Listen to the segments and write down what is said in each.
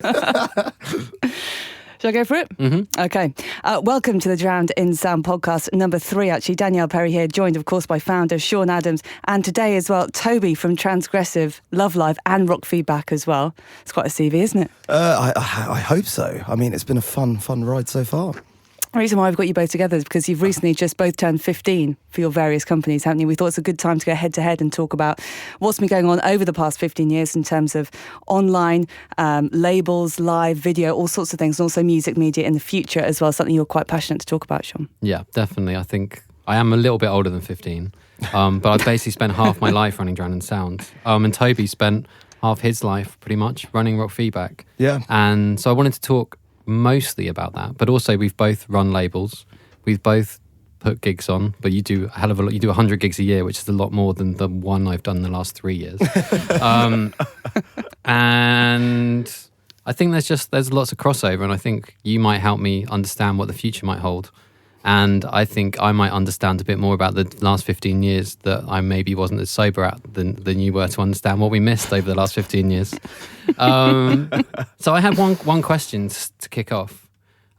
Shall I go for it? Mm-hmm. Okay. Welcome to the Drowned in Sound podcast, number 3, actually. Danielle Perry here, joined, of course, by founder Sean Adams. And today as well, Toby from Transgressive, Love Live and Rockfeedback as well. It's quite a CV, isn't it? I hope so. I mean, it's been a fun ride so far. The reason why I've got you both together is because you've recently just both turned 15 for your various companies, haven't you? We thought it's a good time to go head to head and talk about what's been going on over the past 15 years in terms of online, labels, live, video, all sorts of things, and also music media in the future as well, something you're quite passionate to talk about, Sean. Yeah, definitely. I think I am a little bit older than 15, but I've basically spent half my life running Drowned in Sound. And Toby spent half his life pretty much running Rockfeedback. Yeah. And so I wanted to talk mostly about that, but also we've both run labels, we've both put gigs on, but you do a hell of a lot. You do 100 gigs a year, which is a lot more than the one I've done in the last 3 years. And I think there's lots of crossover, and I think you might help me understand what the future might hold, and I think I might understand a bit more about the last 15 years that I maybe wasn't as sober at than you were to understand what we missed over the last 15 years. So I had one question to kick off.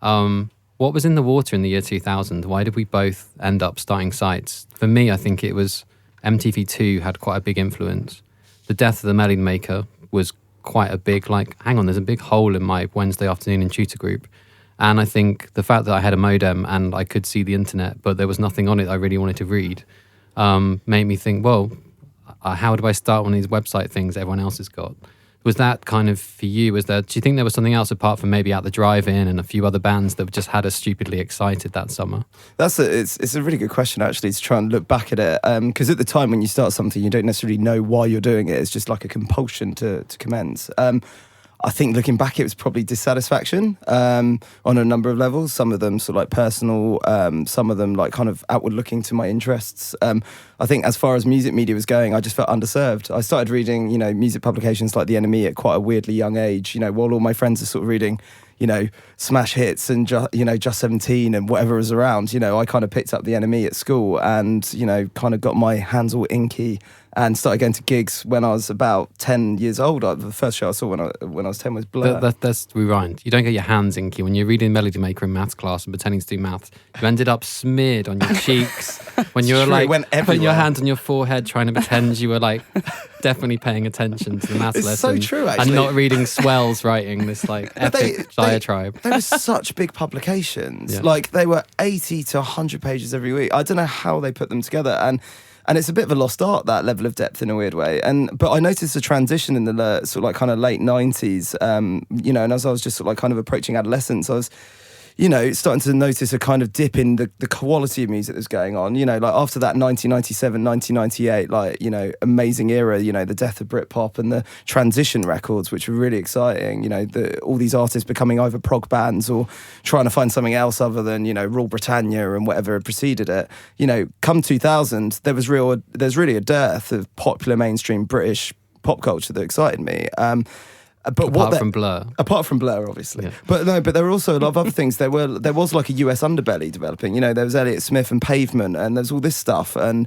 What was in the water in the year 2000? Why did we both end up starting sites? For me, I think it was MTV2 had quite a big influence. The death of the Melody Maker was quite a big, hang on, there's a big hole in my Wednesday afternoon in tutor group. And I think the fact that I had a modem and I could see the internet, but there was nothing on it I really wanted to read, made me think, well, how do I start one of these website things everyone else has got? Was that kind of for you? Do you think there was something else apart from maybe At the Drive-In and a few other bands that just had us stupidly excited that summer? It's a really good question, actually, to try and look back at it. Because at the time when you start something, you don't necessarily know why you're doing it. It's just like a compulsion to commence. I think looking back, it was probably dissatisfaction on a number of levels. Some of them sort of like personal, some of them like kind of outward looking to my interests. I think as far as music media was going, I just felt underserved. I started reading, music publications like The Enemy at quite a weirdly young age, while all my friends are sort of reading, smash hits and, Just 17 and whatever was around. I kind of picked up The Enemy at school and, kind of got my hands all inky and started going to gigs when I was about 10 years old. The first show I saw when I was 10 was Blur. That's rewind. You don't get your hands inky. When you're reading Melody Maker in maths class and pretending to do maths, you ended up smeared on your cheeks when you were putting your hands on your forehead trying to pretend you were definitely paying attention to the maths lesson. It's so true, actually. And not reading Swells writing this epic diatribe. They were such big publications. Yeah. They were 80 to 100 pages every week. I don't know how they put them together. And it's a bit of a lost art, that level of depth, in a weird way. But I noticed a transition in the sort of kind of late 90s, and as I was just sort of kind of approaching adolescence, I was, starting to notice a kind of dip in the quality of music that's going on. After that 1997, 1998, amazing era, the death of Britpop and the transition records, which were really exciting. All these artists becoming either prog bands or trying to find something else other than, Rule Britannia and whatever had preceded it. Come 2000, there's really a dearth of popular mainstream British pop culture that excited me. But apart from Blur, obviously. Yeah. But there were also a lot of other things. There was like a US underbelly developing. There was Elliott Smith and Pavement, and there's all this stuff. And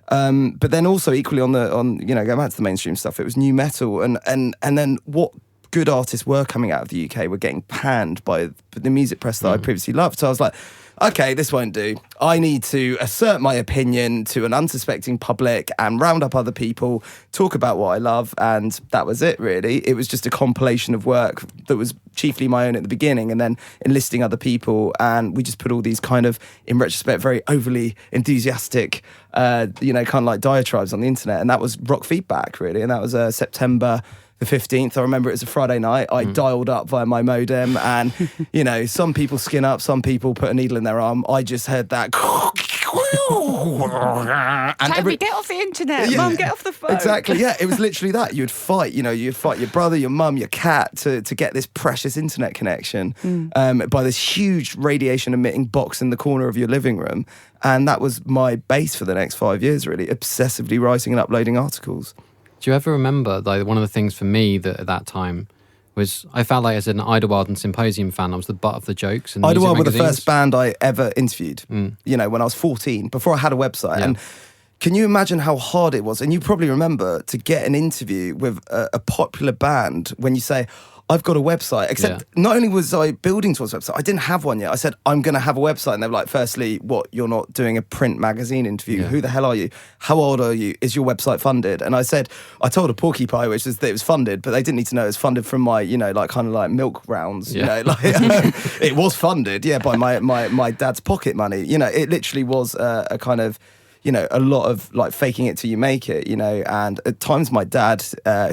but then also equally on going back to the mainstream stuff, it was new metal, and then what good artists were coming out of the UK were getting panned by the music press that I previously loved. So I was like, okay, this won't do. I need to assert my opinion to an unsuspecting public and round up other people, talk about what I love, and that was it, really. It was just a compilation of work that was chiefly my own at the beginning, and then enlisting other people, and we just put all these kind of, in retrospect, very overly enthusiastic, kind of like diatribes on the internet, and that was Rockfeedback, really, and that was September the 15th. I remember it was a Friday night. I dialed up via my modem, and some people skin up, some people put a needle in their arm. I just heard that. Toby, get off the internet. Yeah. Mum, get off the phone. Exactly, yeah. It was literally that. You'd fight your brother, your mum, your cat to get this precious internet connection by this huge radiation emitting box in the corner of your living room. And that was my base for the next 5 years, really, obsessively writing and uploading articles. Do you ever remember, one of the things for me that at that time was I felt like as an Idlewild and Symposium fan, I was the butt of the jokes. And Idlewild were the first band I ever interviewed, when I was 14, before I had a website. Yeah. And can you imagine how hard it was? And you probably remember to get an interview with a popular band when you say, I've got a website. Except not only was I building towards a website, I didn't have one yet. I said, I'm going to have a website. And they were like, firstly, what, you're not doing a print magazine interview? Yeah. Who the hell are you? How old are you? Is your website funded? And I said, I told a porcupine, which is that it was funded, but they didn't need to know it was funded from my, like kind of like milk rounds, it was funded, by my dad's pocket money. It literally was a kind of, a lot of like faking it till you make it, and at times my dad,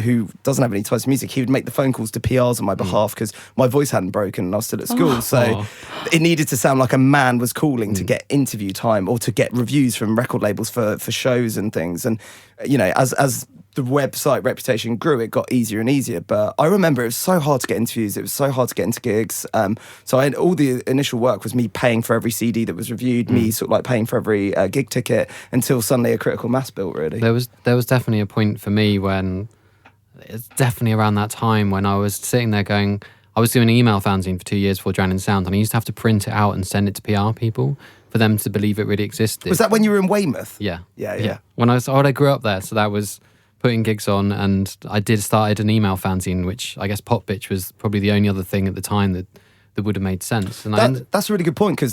who doesn't have any ties to music, he would make the phone calls to PRs on my behalf because my voice hadn't broken and I was still at school. So it needed to sound like a man was calling to get interview time or to get reviews from record labels for shows and things. And, as the website reputation grew, it got easier and easier. But I remember it was so hard to get interviews. It was so hard to get into gigs. So all the initial work was me paying for every CD that was reviewed, me sort of like paying for every gig ticket until suddenly a critical mass built, really. There was definitely a point for me when, it's definitely around that time when I was sitting there going, I was doing an email fanzine for 2 years before Drowning Sound, and I used to have to print it out and send it to PR people for them to believe it really existed. Was that when you were in Weymouth? Yeah. Yeah. When I grew up there, so that was putting gigs on, and I started an email fanzine, which I guess Pop Bitch was probably the only other thing at the time that would have made sense. And that's a really good point, because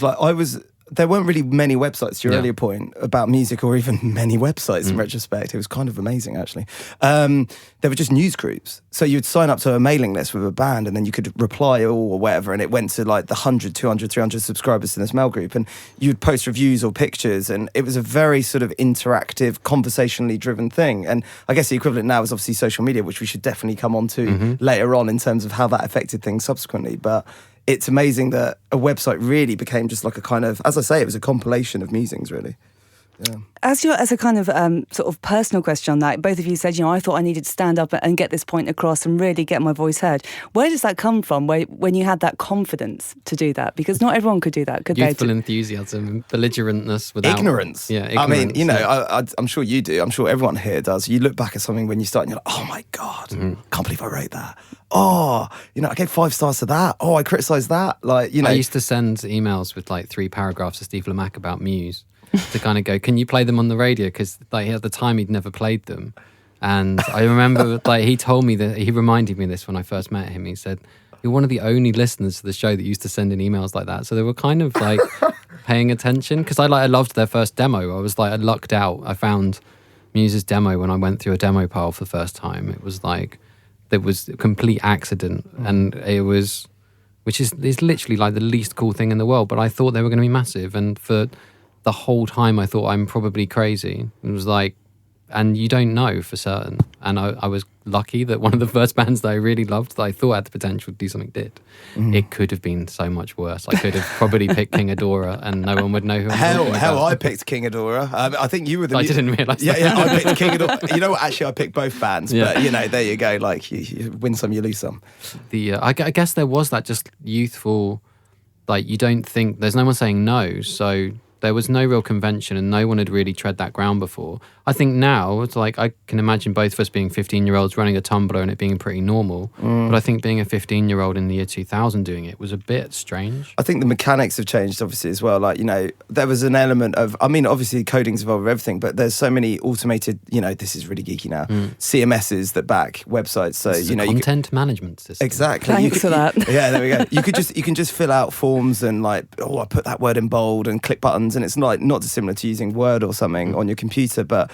there weren't really many websites, to your earlier point, about music, or even many websites in retrospect. It was kind of amazing, actually. There were just news groups. So you'd sign up to a mailing list with a band, and then you could reply or whatever, and it went to like the 100, 200, 300 subscribers to this mail group, and you'd post reviews or pictures, and it was a very sort of interactive, conversationally driven thing. And I guess the equivalent now is obviously social media, which we should definitely come on to later on in terms of how that affected things subsequently. But it's amazing that a website really became just like a kind of, as I say, it was a compilation of musings, really. Yeah. As a kind of sort of personal question on that, both of you said, I thought I needed to stand up and get this point across and really get my voice heard. Where does that come from, when you had that confidence to do that? Because not everyone could do that, could they? Youthful enthusiasm, belligerentness without... Ignorance. Yeah, ignorance. I mean, I'm sure you do. I'm sure everyone here does. You look back at something when you start and you're like, oh my God, can't believe I wrote that. Oh, I gave 5 stars to that. Oh, I criticised that. I used to send emails with like 3 paragraphs to Steve Lamacq about Muse to kind of go, can you play them on the radio? Because at the time he'd never played them. And I remember he told me that, he reminded me of this when I first met him. He said, you're one of the only listeners to the show that used to send in emails like that. So they were kind of like paying attention, because I loved their first demo. I lucked out. I found Muse's demo when I went through a demo pile for the first time. It was a complete accident, and it was, which is literally like the least cool thing in the world, but I thought they were going to be massive, and for the whole time I thought I'm probably crazy. It was like, and you don't know for certain. And I was lucky that one of the first bands that I really loved, that I thought had the potential to do something, did. It could have been so much worse. I could have probably picked King Adora and no one would know who I'm talking about. I picked King Adora. I think you were the... I didn't realise that. Yeah, I picked King Adora. You know what, actually I picked both bands, but there you go, like you win some, you lose some. I guess there was that just youthful, you don't think, there's no one saying no, so there was no real convention and no one had really tread that ground before. I think now, it's like, I can imagine both of us being 15-year-olds running a Tumblr and it being pretty normal. But I think being a 15-year-old in the year 2000 doing it was a bit strange. I think the mechanics have changed, obviously, as well. There was an element of, obviously coding's involved with everything, but there's so many automated, this is really geeky now, CMSs that back websites. So, content management system. Exactly. Thanks for that. Yeah, there we go. You can just fill out forms and I put that word in bold and click buttons, and it's not dissimilar to using Word or something on your computer, but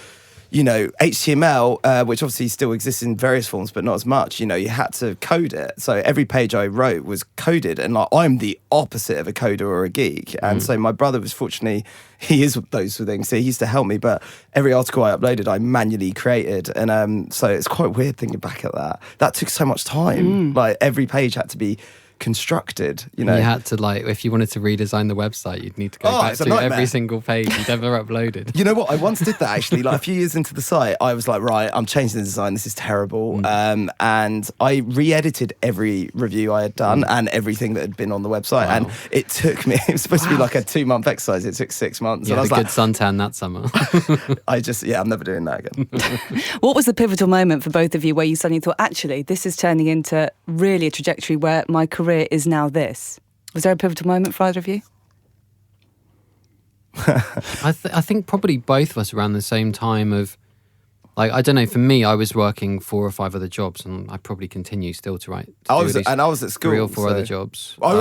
HTML, which obviously still exists in various forms, but not as much, you had to code it. So every page I wrote was coded, and I'm the opposite of a coder or a geek. And so my brother was, fortunately, he is those things, so he used to help me, but every article I uploaded, I manually created. And so it's quite weird thinking back at that. That took so much time. Every page had to be constructed, You had to, if you wanted to redesign the website, you'd need to go back to every single page you'd ever uploaded. You know what? I once did that, actually. A few years into the site, I was like, right, I'm changing the design. This is terrible. And I re-edited every review I had done and everything that had been on the website. Wow. And it took me, it was supposed to be like a 2-month exercise. It took 6 months. You and I had was a good suntan that summer. I'm never doing that again. What was the pivotal moment for both of you where you suddenly thought, actually, this is turning into really a trajectory where my career is now this? Was there a pivotal moment for either of you? I think probably both of us around the same time of Like, I don't know, for me, I was working 4 or 5 other jobs, and I probably continue still to write. I was at school. 3 or 4 other jobs. I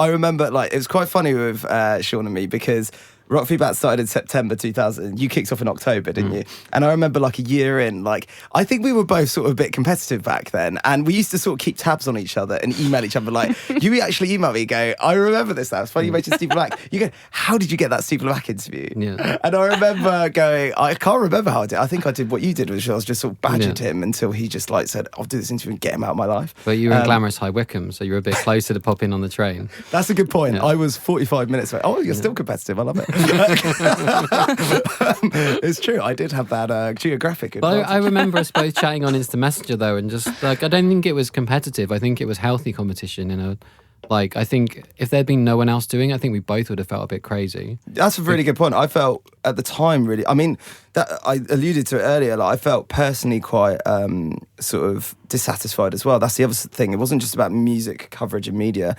remember, like, it was quite funny with Sean and me, because Rockfeedback started in September 2000. You kicked off in October, didn't you? And I remember, like, a year in, like, I think we were both sort of a bit competitive back then. And we used to sort of keep tabs on each other and email each other. Like, you actually emailed me, go, I remember this now. It's funny you mentioned Steve Black. You go, how did you get that Steve Black interview? Yeah. And I remember going, I can't remember how I did. I think I did what you did, which I was just sort of badgered him until he just, like, said, I'll do this interview and get him out of my life. But you were in glamorous High Wycombe, so you were a bit closer to pop in on the train. That's a good point. Yeah. I was 45 minutes away. Oh, you're still competitive. I love it. It's true. I did have that geographic advantage. But I remember us both chatting on Instant Messenger though, and just like, I don't think it was competitive. I think it was healthy competition. Like, I think if there'd been no one else doing it, I think we both would have felt a bit crazy. That's a really good point. I felt at the time really. I mean, that I alluded to it earlier. Like, I felt personally quite sort of dissatisfied as well. That's the other thing. It wasn't just about music coverage and media.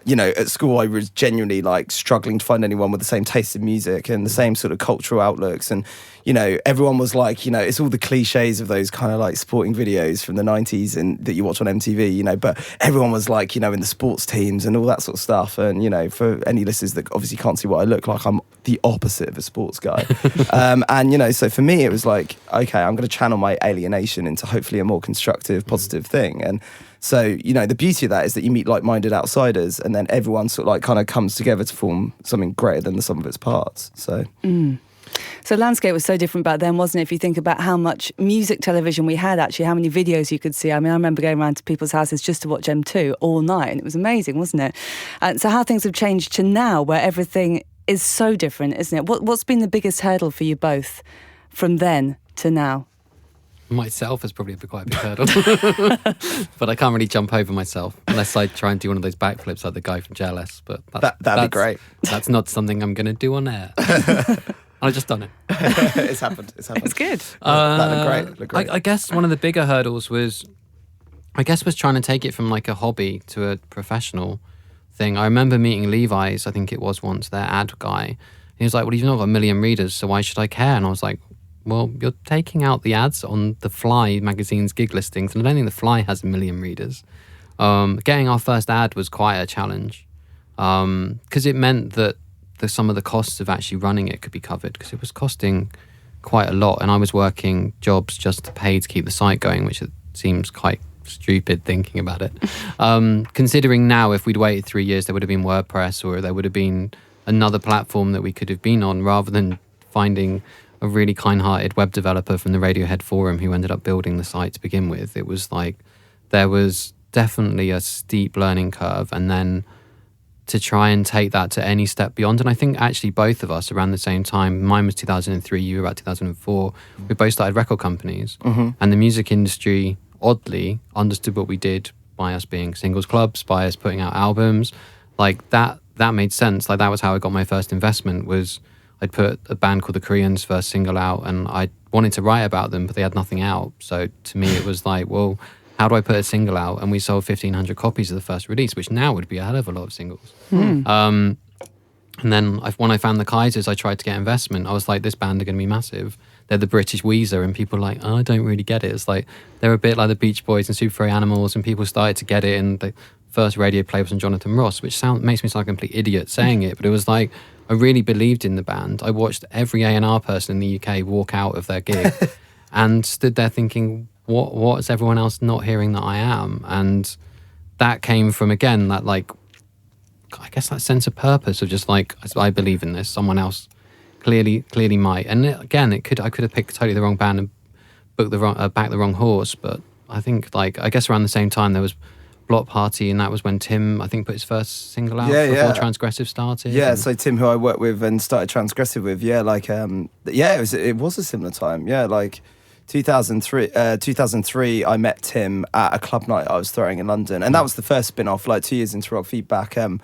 You know, at school I was genuinely like struggling to find anyone with the same taste in music and the same sort of cultural outlooks. And, you know, everyone was like, you know, it's all the cliches of those kind of like sporting videos from the 90s and that you watch on MTV, you know, but everyone was like, you know, in the sports teams and all that sort of stuff. And, you know, for any listeners that obviously can't see what I look like, I'm the opposite of a sports guy. And, you know, so for me it was like, okay, I'm going to channel my alienation into hopefully a more constructive, positive thing. And so, you know, the beauty of that is that you meet like-minded outsiders and then everyone sort of like kind of comes together to form something greater than the sum of its parts. So... So landscape was so different back then, wasn't it? If you think about how much music television we had, actually, how many videos you could see. I mean, I remember going around to people's houses just to watch M2 all night, and it was amazing, wasn't it? And so how things have changed to now, where everything is so different, isn't it? What's been the biggest hurdle for you both from then to now? Myself is probably quite a big hurdle. But I can't really jump over myself unless I try and do one of those backflips like the guy from JLS. But that'd be great. That's not something I'm going to do on air. I've just done it. It's happened. It's good. That looked great. I guess one of the bigger hurdles was trying to take it from like a hobby to a professional thing. I remember meeting Levi's, I think it was once, their ad guy. He was like, well, you've not got 1 million readers, so why should I care? And I was like, well, you're taking out the ads on the Fly magazine's gig listings, and I don't think the Fly has 1 million readers. Getting our first ad was quite a challenge because it meant that some of the costs of actually running it could be covered, because it was costing quite a lot, and I was working jobs just to pay to keep the site going, which it seems quite stupid thinking about it. Considering now, if we'd waited 3 years, there would have been WordPress, or there would have been another platform that we could have been on, rather than finding a really kind-hearted web developer from the Radiohead forum who ended up building the site to begin with. It was like, there was definitely a steep learning curve, and then to try and take that to any step beyond. And I think actually both of us around the same time, mine was 2003, you were about 2004, we both started record companies. And the music industry, oddly, understood what we did by us being singles clubs, by us putting out albums. Like that made sense. Like that was how I got my first investment. Was I'd put a band called the Koreans' first single out, and I wanted to write about them, but they had nothing out. So to me it was like, well, how do I put a single out? And we sold 1,500 copies of the first release, which now would be a hell of a lot of singles. And then when I found the Kaisers, I tried to get investment. I was like, this band are going to be massive. They're the British Weezer, and people are like, oh, I don't really get it. It's like, they're a bit like the Beach Boys and Super Furry Animals, and people started to get it, and the first radio play was on Jonathan Ross, which makes me sound like a complete idiot saying it, but it was like, I really believed in the band. I watched every A&R person in the UK walk out of their gig and stood there thinking, what is everyone else not hearing that I am? And that came from, again, that like, I guess that sense of purpose of just like, I believe in this, someone else clearly might. And I could have picked totally the wrong band and backed the wrong horse. But I think, like, I guess around the same time there was Block Party, and that was when Tim, I think, put his first single out before Transgressive started. Yeah, so Tim, who I worked with and started Transgressive with, it was a similar time. Yeah, like 2003, I met Tim at a club night I was throwing in London, and that was the first spin-off, like 2 years into Rockfeedback.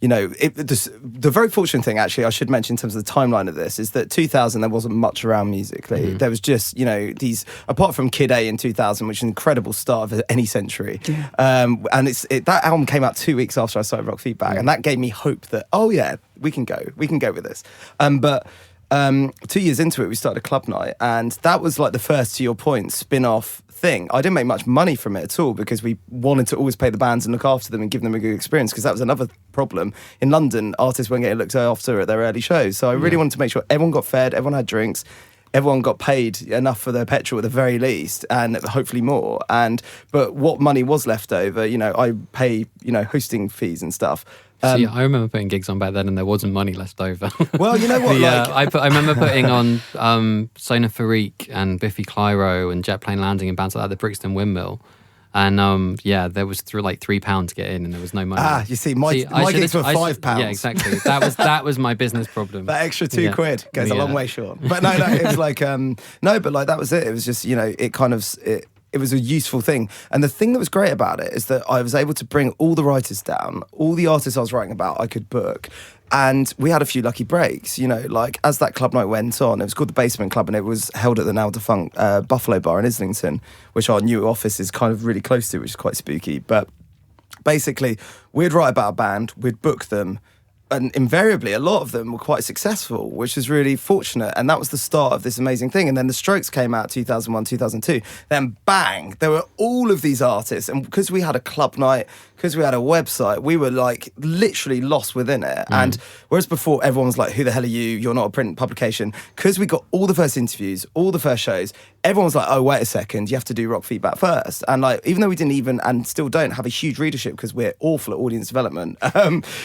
You know, the very fortunate thing, actually, I should mention in terms of the timeline of this, is that 2000, there wasn't much around musically. There was just, you know, these, apart from Kid A in 2000, which is an incredible start of any century. Yeah. And that album came out 2 weeks after I started Rockfeedback, and that gave me hope that, oh yeah, we can go with this. But 2 years into it, we started a club night, and that was like the first, to your point, spin-off thing. I didn't make much money from it at all because we wanted to always pay the bands and look after them and give them a good experience, because that was another problem. In London, artists weren't getting looked after at their early shows. So I really wanted to make sure everyone got fed, everyone had drinks, everyone got paid enough for their petrol at the very least, and hopefully more. But what money was left over, you know, I pay, you know, hosting fees and stuff. See, I remember putting gigs on back then, and there wasn't money left over. Well, you know what? I remember putting on Sona Farik and Biffy Clyro and Jet Plane Landing and bands like that, the Brixton Windmill. And there was like £3 to get in, and there was no money. You see, my gigs were £5. Yeah, exactly. That was my business problem. That extra £2 goes a long way short. But no, it was like but like that was it. It was just, you know, it was a useful thing. And the thing that was great about it is that I was able to bring all the writers down, all the artists I was writing about, I could book. And we had a few lucky breaks, you know, like as that club night went on, it was called the Basement Club, and it was held at the now defunct Buffalo Bar in Islington, which our new office is kind of really close to, which is quite spooky. But basically, we'd write about a band, we'd book them, and invariably a lot of them were quite successful, which was really fortunate. And that was the start of this amazing thing. And then the Strokes came out 2001, 2002. Then bang, there were all of these artists. And because we had a club night, because we had a website, we were like literally lost within it. And whereas before everyone was like, who the hell are you? You're not a print publication. Because we got all the first interviews, all the first shows, everyone was like, oh, wait a second, you have to do Rockfeedback first. And like, even though we didn't even, and still don't have a huge readership because we're awful at audience development,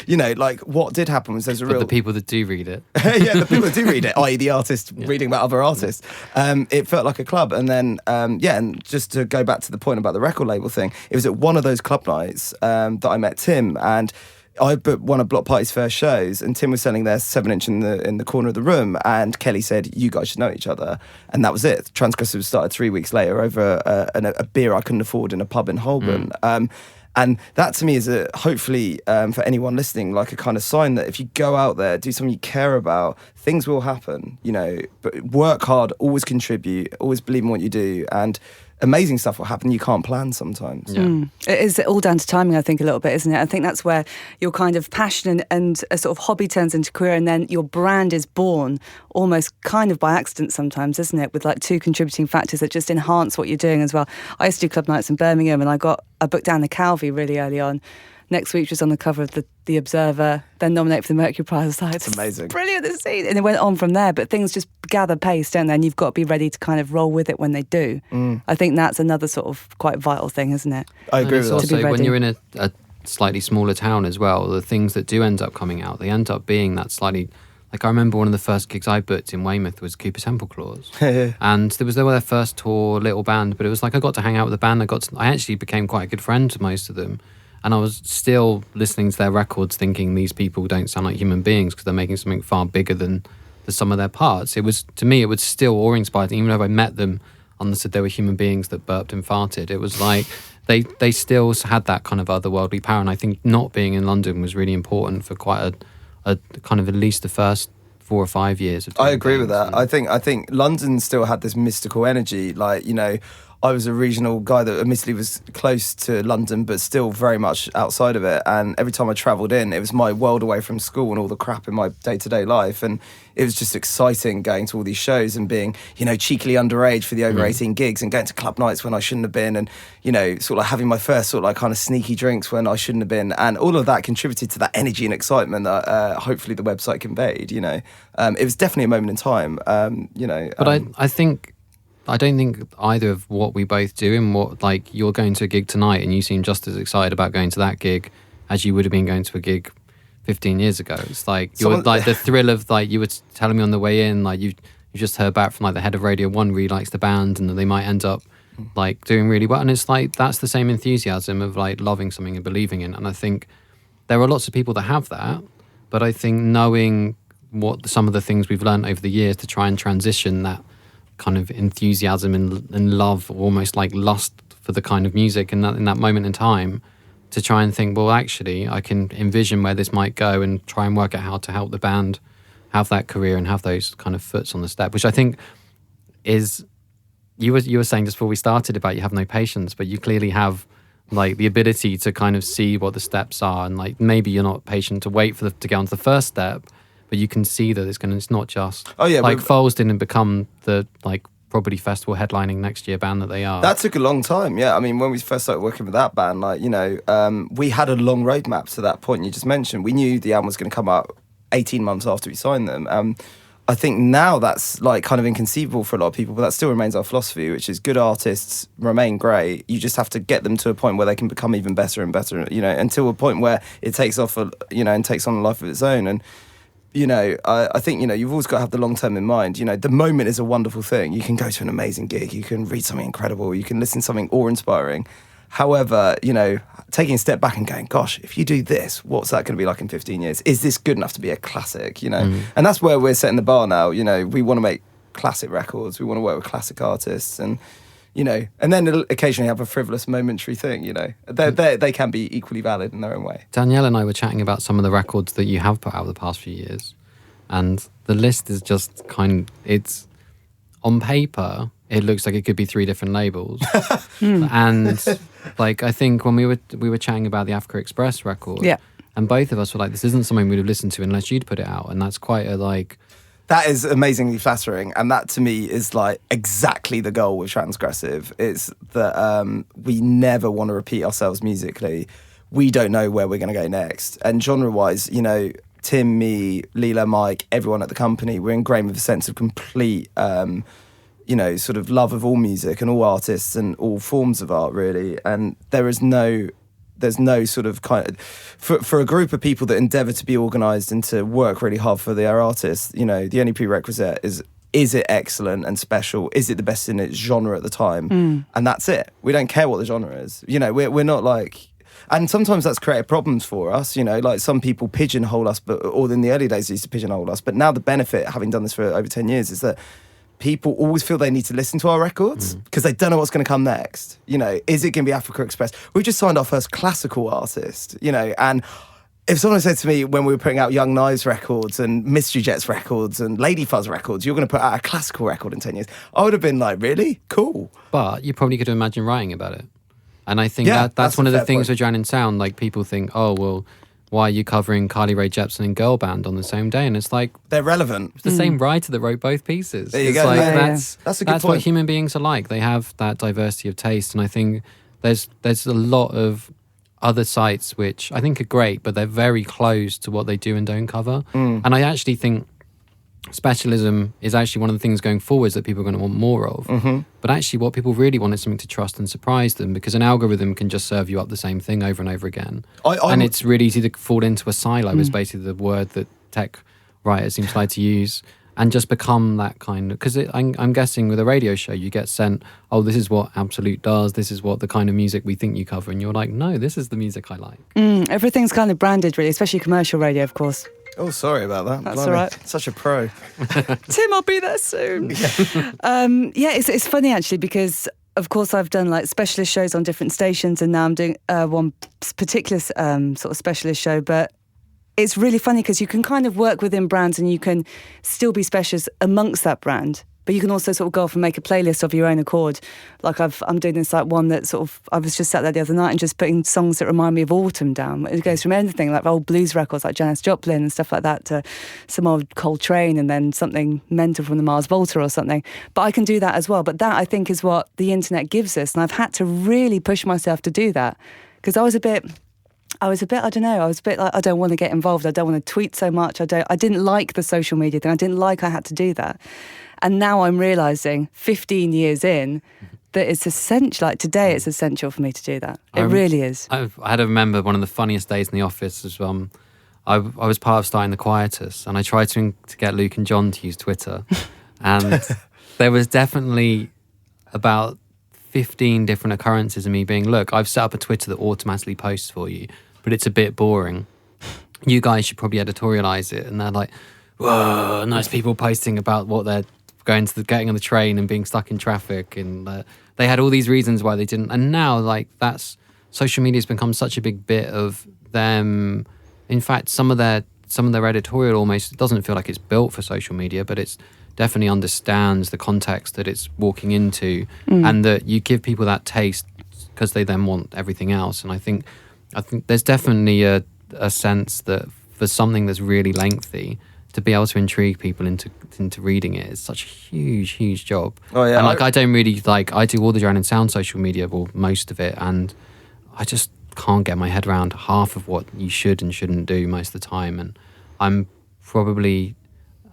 you know, like what did happen was there's a real... the people that do read it. Yeah, the people that do read it, i.e. the artist reading about other artists. It felt like a club. And then, and just to go back to the point about the record label thing, it was at one of those club nights that I met Tim, and I booked one of Block Party's first shows, and Tim was selling their 7-inch in the corner of the room, and Kelly said, you guys should know each other. And that was it. Transgressive started 3 weeks later over a beer I couldn't afford in a pub in Holborn. And that to me is hopefully for anyone listening, like a kind of sign that if you go out there, do something you care about, things will happen, you know, but work hard, always contribute, always believe in what you do, and amazing stuff will happen you can't plan sometimes. It is all down to timing, I think, a little bit, isn't it? I think that's where your kind of passion and a sort of hobby turns into career, and then your brand is born almost kind of by accident sometimes, isn't it? With like two contributing factors that just enhance what you're doing as well. I used to do club nights in Birmingham, and I booked down the Calvi really early on. Next week, she was on the cover of the Observer, then nominated for the Mercury Prize. I was like, it's amazing. Brilliant, this scene. And it went on from there. But things just gather pace, don't they? And you've got to be ready to kind of roll with it when they do. I think that's another sort of quite vital thing, isn't it? I agree with that. Also, when you're in a slightly smaller town as well, the things that do end up coming out, they end up being that slightly... Like, I remember one of the first gigs I booked in Weymouth was Cooper's Temple Claws. And they were their first tour, little band, but it was like I got to hang out with the band. I actually became quite a good friend to most of them. And I was still listening to their records thinking these people don't sound like human beings because they're making something far bigger than the sum of their parts. It was, to me, it was still awe-inspiring. Even though I met them, understood they were human beings that burped and farted. It was like they still had that kind of otherworldly power. And I think not being in London was really important for quite a kind of at least the first 4 or 5 years of doing I agree with that. And I think London still had this mystical energy. Like, you know, I was a regional guy that admittedly was close to London, but still very much outside of it. And every time I travelled in, it was my world away from school and all the crap in my day-to-day life. And it was just exciting going to all these shows and being, you know, cheekily underage for the over 18 gigs and going to club nights when I shouldn't have been, and, you know, sort of like having my first sort of like kind of sneaky drinks when I shouldn't have been. And all of that contributed to that energy and excitement that hopefully the website conveyed, you know. It was definitely a moment in time, you know. But I don't think either of what we both do, and what, like, you're going to a gig tonight and you seem just as excited about going to that gig as you would have been going to a gig 15 years ago. It's like like the thrill of, like, you were telling me on the way in, like you just heard back from like the head of Radio 1 really likes the band and that they might end up like doing really well, and it's like that's the same enthusiasm of like loving something and believing in. And I think there are lots of people that have that, but I think knowing what some of the things we've learned over the years to try and transition that kind of enthusiasm and love, almost like lust for the kind of music in that moment in time, to try and think, well, actually I can envision where this might go and try and work out how to help the band have that career and have those kind of foots on the step, which I think is, you were saying just before we started about you have no patience, but you clearly have like the ability to kind of see what the steps are, and like maybe you're not patient to wait to get onto the first step, but you can see that it's not just but Foals didn't become the Property Festival headlining next year band that they are. That took a long time. Yeah, I mean, when we first started working with that band, we had a long roadmap to that point you just mentioned. We knew the album was going to come out 18 months after we signed them. I think now that's kind of inconceivable for a lot of people, but that still remains our philosophy, which is good artists remain great. You just have to get them to a point where they can become even better and better, until a point where it takes off, and takes on a life of its own. And I think, you've always got to have the long term in mind. The moment is a wonderful thing. You can go to an amazing gig, you can read something incredible, you can listen to something awe-inspiring. However, taking a step back and going, gosh, if you do this, what's that going to be like in 15 years? Is this good enough to be a classic? And that's where we're setting the bar now. We want to make classic records, we want to work with classic artists, and then occasionally have a frivolous momentary thing. They can be equally valid in their own way. Danielle and I were chatting about some of the records that you have put out the past few years, and the list is just it's on paper it looks like it could be 3 different labels. And I think when we were chatting about the Africa Express record, and both of us were like, this isn't something we'd have listened to unless you'd put it out, and that's quite a That is amazingly flattering, and that to me is exactly the goal with Transgressive. It's that we never want to repeat ourselves musically. We don't know where we're going to go next. And genre-wise, Tim, me, Leela, Mike, everyone at the company, we're ingrained with a sense of complete, sort of love of all music and all artists and all forms of art, really. And there's no sort of for a group of people that endeavour to be organised and to work really hard for their artists, the only prerequisite is it excellent and special? Is it the best in its genre at the time? And that's it. We don't care what the genre is. We're not and sometimes that's created problems for us, some people pigeonhole us, or in the early days they used to pigeonhole us. But now the benefit, having done this for over 10 years, is that people always feel they need to listen to our records because they don't know what's going to come next. Is it going to be Africa Express? We've just signed our first classical artist, and if someone said to me when we were putting out Young Knives records and Mystery Jets records and Lady Fuzz records, you're going to put out a classical record in 10 years, I would have been like, really? Cool. But you probably could imagine writing about it. And I think that's one of the things with Drowned in Sound. People think, oh, well, why are you covering Carly Rae Jepsen and Girl Band on the same day? And it's they're relevant. It's the same writer that wrote both pieces. There you go. That's a good that's point. what human beings are like. They have that diversity of taste. And I think there's a lot of other sites which I think are great, but they're very close to what they do and don't cover. And I actually think specialism is actually one of the things going forwards that people are going to want more of. But actually what people really want is something to trust and surprise them, because an algorithm can just serve you up the same thing over and over again. And it's really easy to fall into a silo, is basically the word that tech writers seem to like to use, and just become that kind of, because I'm guessing with a radio show you get sent, oh, this is what Absolute does, this is what the kind of music we think you cover, and you're like, no, this is the music I like. Everything's kind of branded, really, especially commercial radio, of course. Oh, sorry about that. That's all right. Such a pro. Tim, I'll be there soon. It's funny, actually, because, of course, I've done specialist shows on different stations, and now I'm doing one particular sort of specialist show, but it's really funny because you can kind of work within brands and you can still be specialist amongst that brand. But you can also sort of go off and make a playlist of your own accord. I'm doing this one that sort of, I was just sat there the other night and just putting songs that remind me of autumn down. It goes from anything like old blues records like Janis Joplin and stuff like that to some old Coltrane and then something mental from the Mars Volta or something. But I can do that as well. But that, I think, is what the internet gives us. And I've had to really push myself to do that because I was a bit like, I don't want to get involved. I don't want to tweet so much. I didn't like the social media thing. I didn't like I had to do that. And now I'm realising, 15 years in, that it's essential. Today, it's essential for me to do that. It really is. I had to remember one of the funniest days in the office was I was part of starting the Quietus, and I tried to get Luke and John to use Twitter. And there was definitely about 15 different occurrences of me being, look, I've set up a Twitter that automatically posts for you, but it's a bit boring. You guys should probably editorialise it. And they're like, whoa, nice people posting about what they're getting on the train and being stuck in traffic, and they had all these reasons why they didn't. And now that's social media has become such a big bit of them. In fact, some of their editorial almost doesn't feel like it's built for social media, but it's definitely understands the context that it's walking into, and that you give people that taste because they then want everything else. And I think there's definitely a sense that for something that's really lengthy, to be able to intrigue people into reading it is such a huge job. Oh yeah, and I don't really I do all the Drown in Sound social media, well, most of it, and I just can't get my head around half of what you should and shouldn't do most of the time. And I'm probably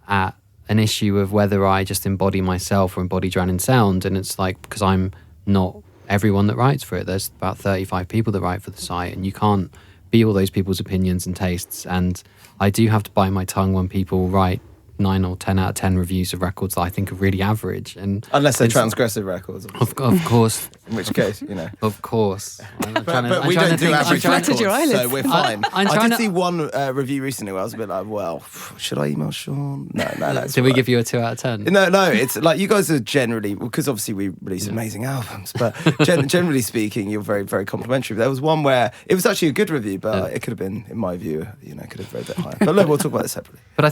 at an issue of whether I just embody myself or embody Drown in Sound, and it's like, because I'm not everyone that writes for it. There's about 35 people that write for the site, and you can't be all those people's opinions and tastes. And I do have to bite my tongue when people write 9 or 10 out of 10 reviews of records that I think are really average. And unless they're transgressive records, of course. In which case, Of course. But we don't do average records, so we're fine. I did see one review recently where I was a bit like, well, should I email Sean? No. Did we give you a 2 out of 10? No, it's like you guys are generally, because obviously we release amazing albums, but generally speaking, you're very, very complimentary. There was one where it was actually a good review, but it could have been, in my view, could have read a bit higher. But look, we'll talk about it separately. But I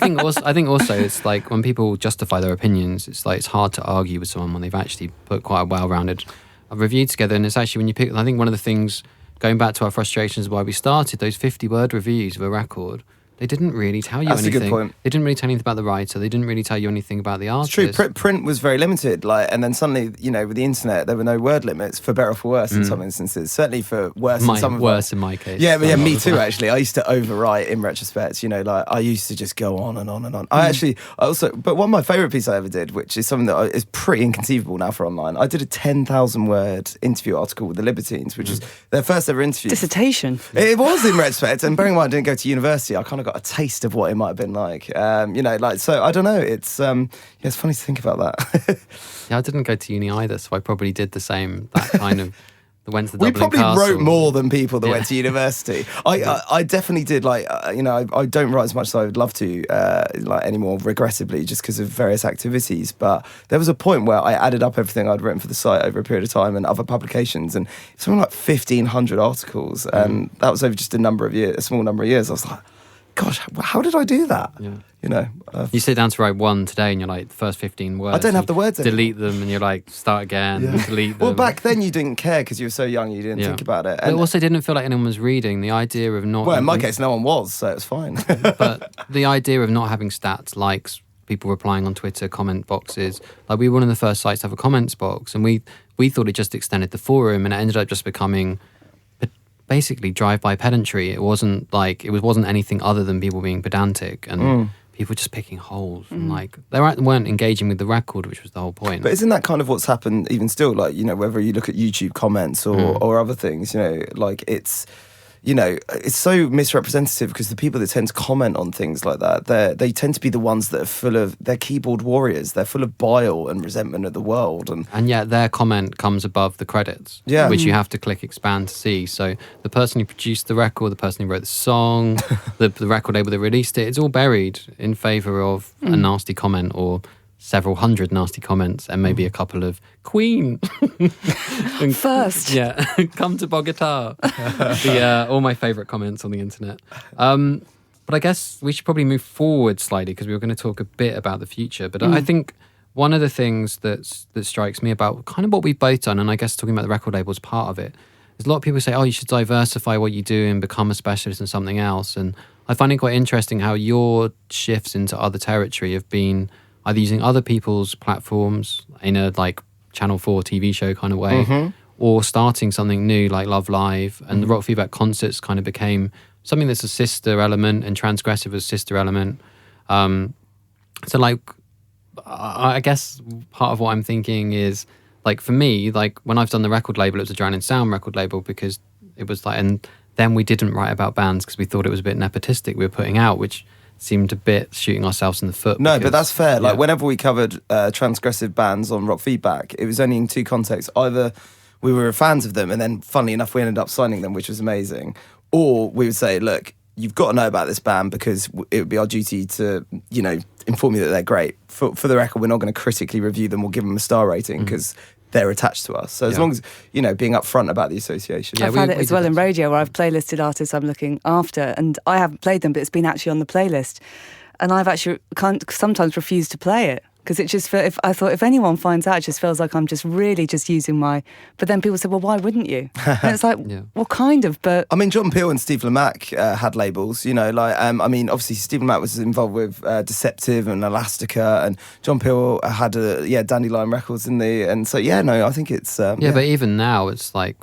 think also it's like when people justify their opinions, it's like it's hard to argue with someone when they've actually put quite a well-rounded review together. And it's actually when you pick, I think one of the things, going back to our frustrations why we started, those 50-word reviews of a record, they didn't really tell you anything. That's a good point. They didn't really tell you anything about the writer. They didn't really tell you anything about the artist. It's true. Print was very limited. And then suddenly, with the internet, there were no word limits, for better or for worse in some instances. Certainly for worse in some of worse in my case. Yeah, me too, actually. I used to overwrite in retrospect. I used to just go on and on and on. But one of my favourite pieces I ever did, which is something that is pretty inconceivable now for online, I did a 10,000-word interview article with the Libertines, which is their first ever interview. Dissertation. It was in retrospect, and bearing in mind I didn't go to university, I kind of got a taste of what it might have been like. So I don't know. It's it's funny to think about that. Yeah, I didn't go to uni either, so I probably did the same. That kind of went to the we Dublin probably Castle. wrote more than people that went to university. I definitely did. I don't write as much as I would love to anymore, regrettably, just because of various activities. But there was a point where I added up everything I'd written for the site over a period of time and other publications, and something like 1,500 articles, and that was over just a small number of years. I was like, gosh, how did I do that? Yeah. You sit down to write one today and you're like, the first 15 words. I don't have the words anymore. Delete them and you're like, start again, delete them. Well, back then you didn't care because you were so young, you didn't think about it. But it also didn't feel like anyone was reading. The idea of not... Well, in my case, no one was, so it was fine. But the idea of not having stats, likes, people replying on Twitter, comment boxes. Like, we were one of the first sites to have a comments box, and we thought it just extended the forum, and it ended up just becoming... basically drive-by pedantry. It wasn't anything other than people being pedantic and people just picking holes and they weren't engaging with the record, which was the whole point. But isn't that kind of what's happened even still? Whether you look at YouTube comments or other things, it's so misrepresentative because the people that tend to comment on things like that, they tend to be the ones that are they're keyboard warriors. They're full of bile and resentment of the world. And yet their comment comes above the credits, which you have to click expand to see. So the person who produced the record, the person who wrote the song, the record label that released it, it's all buried in favour of a nasty comment or several hundred nasty comments and maybe a couple of Queen. First. Yeah, come to Bogota. All my favourite comments on the internet. But I guess we should probably move forward slightly because we were going to talk a bit about the future. But I think one of the things that strikes me about kind of what we've both done, and I guess talking about the record label is part of it, is a lot of people say, you should diversify what you do and become a specialist in something else. And I find it quite interesting how your shifts into other territory have been either using other people's platforms in a Channel 4 TV show kind of way, or starting something new like Love Live, and the Rockfeedback concerts kind of became something that's a sister element, and Transgressive as sister element. I guess part of what I'm thinking is, for me, when I've done the record label, it was a Drown in Sound record label because it was and then we didn't write about bands because we thought it was a bit nepotistic we were putting out, which seemed a bit shooting ourselves in the foot. No, but that's fair. Whenever we covered transgressive bands on Rockfeedback, it was only in two contexts. Either we were fans of them, and then, funnily enough, we ended up signing them, which was amazing. Or we would say, look, you've got to know about this band because it would be our duty to, inform you that they're great. For the record, we're not going to critically review them or give them a star rating because they're attached to us. So as long as, being upfront about the association. I've had it as well in radio where I've playlisted artists I'm looking after, and I haven't played them, but it's been actually on the playlist. And I've actually sometimes refused to play it Because it just if I thought if anyone finds out, it just feels like I'm just really just using my. But then people said, well, why wouldn't you? And it's like, well, kind of, but I mean, John Peel and Steve Lamacq had labels, you know, like, I mean, obviously Steve Lamacq was involved with Deceptive and Elastica, and John Peel had Dandelion Records and so, I think it's... But even now it's like,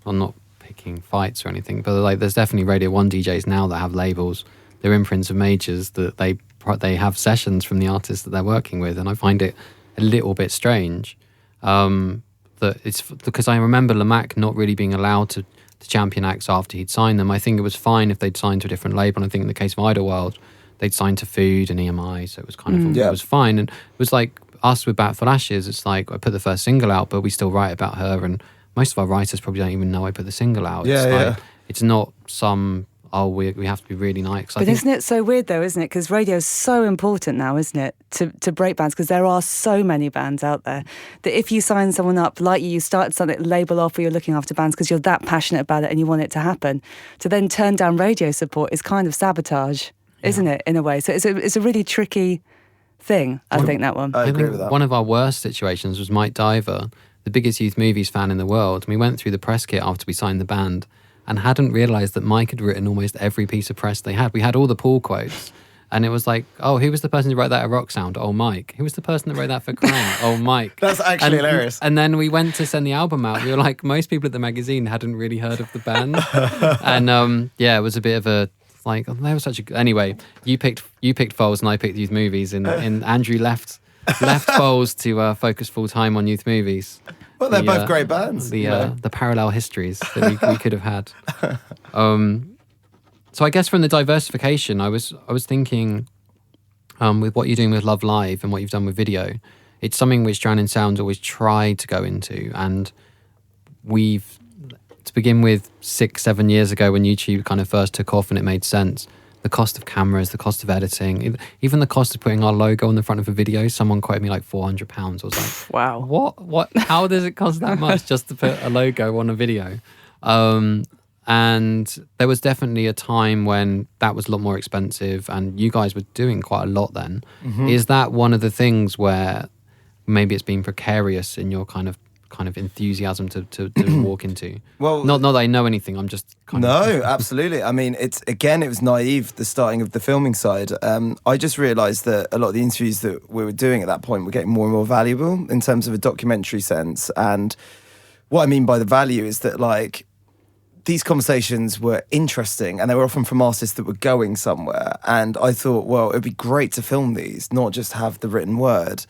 I'm not picking fights or anything, but like there's definitely Radio 1 DJs now that have labels. They're imprints of majors that they have sessions from the artists that they're working with, and I find it a little bit strange that it's because I remember Lamacq not really being allowed to champion acts after he'd signed them. I think it was fine if they'd signed to a different label, and I think in the case of Idlewild they'd signed to Food and EMI, so it was kind of it was fine. And it was like us with Bat for Lashes, it's like I put the first single out, but we still write about her, and most of our writers probably don't even know I put the single out. It's not some we have to be really nice. But isn't it so weird though, isn't it? Because radio is so important now, isn't it, to break bands, because there are so many bands out there that if you sign someone up, like you started something label off, or you're looking after bands because you're that passionate about it and you want it to happen, to then turn down radio support is kind of sabotage, isn't it, in a way? So it's a really tricky thing, I think, that one. I agree with that. One of our worst situations was Mike Diver, the biggest youth movies fan in the world. And we went through the press kit after we signed the band and hadn't realised that Mike had written almost every piece of press they had. We had all the pull quotes. And it was like, oh, who was the person who wrote that at Rock Sound? Oh, Mike. Who was the person that wrote that for Krang? Oh, Mike. That's actually hilarious. And then we went to send the album out. We were like, most people at the magazine hadn't really heard of the band. And it was a bit of a, like, oh, they were such a... Anyway, you picked Foals and I picked youth movies. And Andrew left Foals to focus full time on youth movies. Well, they're both great bands. The parallel histories that we could have had. So I guess from the diversification, I was thinking with what you're doing with Love Live and what you've done with video, it's something which Drowning Sound's always tried to go into. And we've, to begin with, 6-7 years ago when YouTube kind of first took off and it made sense, the cost of cameras, the cost of editing, even the cost of putting our logo on the front of a video, someone quoted me like £400. I was like, wow, what? How does it cost that much just to put a logo on a video? And there was definitely a time when that was a lot more expensive, and you guys were doing quite a lot then. Mm-hmm. Is that one of the things where maybe it's been precarious in your kind of enthusiasm to walk into? Well, not that I know anything, I'm just absolutely. I mean, it was naive, the starting of the filming side. I just realised that a lot of the interviews that we were doing at that point were getting more and more valuable in terms of a documentary sense. And what I mean by the value is that, like, these conversations were interesting and they were often from artists that were going somewhere. And I thought, well, it'd be great to film these, not just have the written word.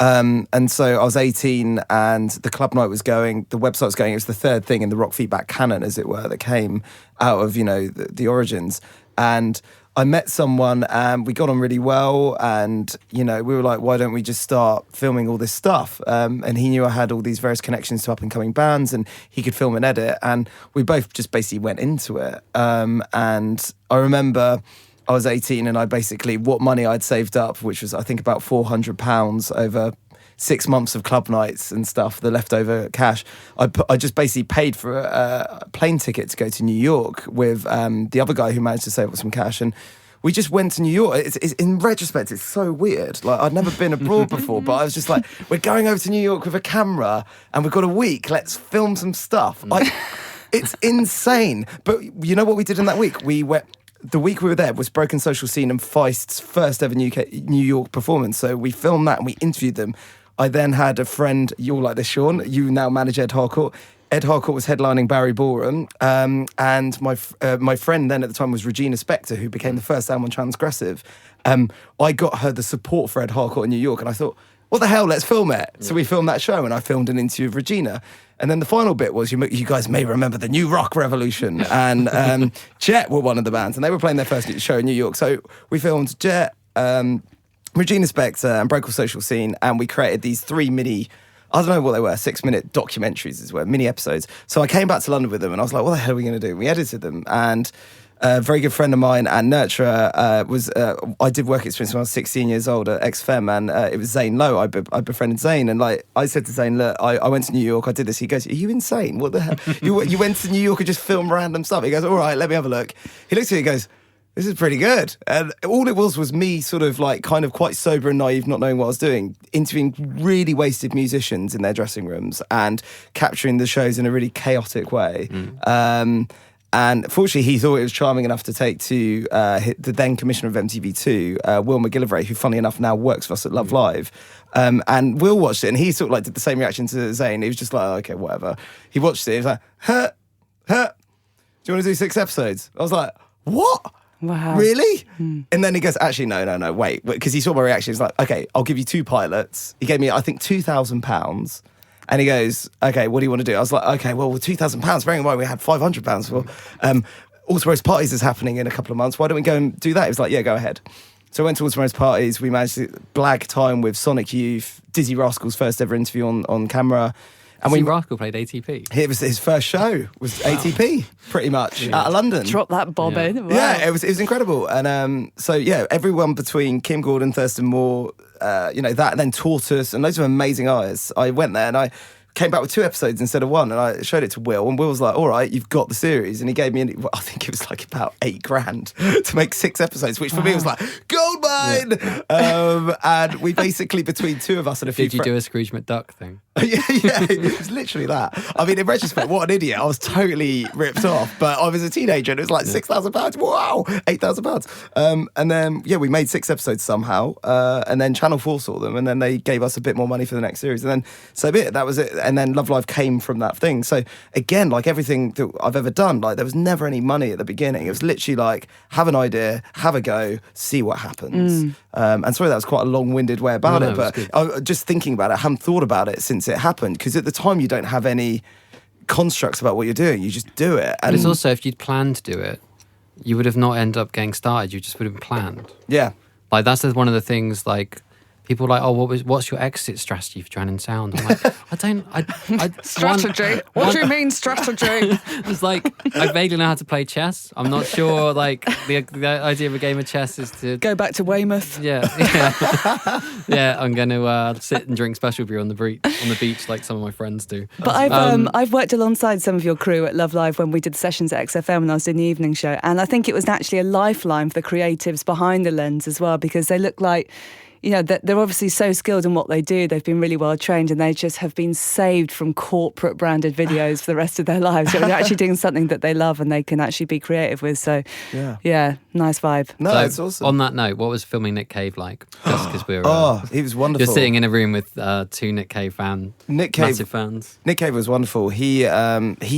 And so I was 18 and the club night was going, the website was going. It was the third thing in the Rockfeedback canon, as it were, that came out of, the origins. And I met someone and we got on really well, and we were like, why don't we just start filming all this stuff? And he knew I had all these various connections to up and coming bands, and he could film and edit, and we both just basically went into it. And I remember I was 18 and I basically, what money I'd saved up, which was I think about £400 over 6 months of club nights and stuff, the leftover cash, I just basically paid for a plane ticket to go to New York with the other guy who managed to save up some cash. And we just went to New York. It's in retrospect, it's so weird. Like, I'd never been abroad before, but I was just like, we're going over to New York with a camera and we've got a week. Let's film some stuff. It's insane. But you know what we did in that week? The week we were there was Broken Social Scene and Feist's first ever New York performance. So we filmed that and we interviewed them. I then had a friend, you'll like this, Sean, you now manage Ed Harcourt. Ed Harcourt was headlining Barry Ballroom, and my friend then at the time was Regina Spektor, who became the first album on Transgressive. I got her the support for Ed Harcourt in New York, and I thought, what the hell, let's film it. Yeah. So we filmed that show, and I filmed an interview with Regina. And then the final bit was, you guys may remember the New Rock Revolution, and Jet were one of the bands, and they were playing their first show in New York. So we filmed Jet, Regina Spektor and Broken Social Scene, and we created these 3 mini, I don't know what they were, 6-minute documentaries as well, mini episodes. So I came back to London with them and I was like, what the hell are we going to do? We edited them, and a very good friend of mine and nurturer I did work experience when I was 16 years old at XFM, and it was Zane Lowe. I befriended Zane, and like I said to Zane, look, I went to New York, I did this. He goes, are you insane? What the hell? you went to New York and just filmed random stuff? He goes, all right, let me have a look. He looks at me and goes, this is pretty good. And all it was me sort of like kind of quite sober and naive, not knowing what I was doing, interviewing really wasted musicians in their dressing rooms and capturing the shows in a really chaotic way. And fortunately, he thought it was charming enough to take to the then commissioner of MTV2, Will McGillivray, who, funnily enough, now works for us at Love Live. And Will watched it, and he sort of like did the same reaction to Zayn. He was just like, oh, okay, whatever. He watched it. He was like, huh? Do you want to do 6 episodes? I was like, what? Wow. Really? And then he goes, actually, no, wait. Because he saw my reaction. He's like, okay, I'll give you 2 pilots. He gave me, I think, £2,000. And he goes, okay, what do you want to do? I was like, okay, well, with £2,000, bearing in mind we had £500 for Autumn Rose Parties is happening in a couple of months. Why don't we go and do that? He was like, yeah, go ahead. So I went to Autumn Rose Parties. We managed to blag time with Sonic Youth, Dizzy Rascal's first ever interview on camera. And Dizzy Rascal played ATP. It was his first show was ATP, pretty much, out of London. Drop that bob in. Wow. Yeah, it was incredible. And so, yeah, everyone between Kim Gordon, Thurston Moore, that, and then Tortoise, and loads of amazing artists. I went there and I came back with 2 episodes instead of 1, and I showed it to Will, and Will was like, all right, you've got the series. And he gave me, I think it was like about $8,000 to make 6 episodes, which for me was like, gold mine! Yeah. And we basically, between 2 of us and a few Did you do a Scrooge McDuck thing? yeah, it was literally that. I mean, in retrospect, what an idiot. I was totally ripped off, but I was a teenager and it was like £6,000. Wow, £8,000. And then, we made 6 episodes somehow. And then Channel 4 saw them and then they gave us a bit more money for the next series. And then, so be it, that was it. And then Love Live came from that thing. So again, like everything that I've ever done, like there was never any money at the beginning. It was literally like, have an idea, have a go, see what happens. And sorry, that was quite a long-winded way about it, but just thinking about it, I haven't thought about it since it happened, because at the time you don't have any constructs about what you're doing, you just do it. And it's also, if you'd planned to do it, you would have not ended up getting started, you just would have planned. Yeah. Like that's one of the things, like people are like, oh, what's your exit strategy for Drowned in Sound? I'm like, strategy? What do you mean strategy? It's like, I vaguely know how to play chess. I'm not sure, like, the idea of a game of chess is to... Go back to Weymouth. Yeah. Yeah, I'm going to sit and drink special brew on the beach like some of my friends do. But I've worked alongside some of your crew at Love Live when we did sessions at XFM when I was doing the evening show, and I think it was actually a lifeline for the creatives behind the lens as well, because they look like... they're obviously so skilled in what they do. They've been really well trained and they just have been saved from corporate branded videos for the rest of their lives. So they're actually doing something that they love and they can actually be creative with. So, yeah, nice vibe. No, so, it's awesome. On that note, what was filming Nick Cave like? Just because we were... he was wonderful. You're sitting in a room with 2 Nick Cave massive fans. Nick Cave was wonderful. He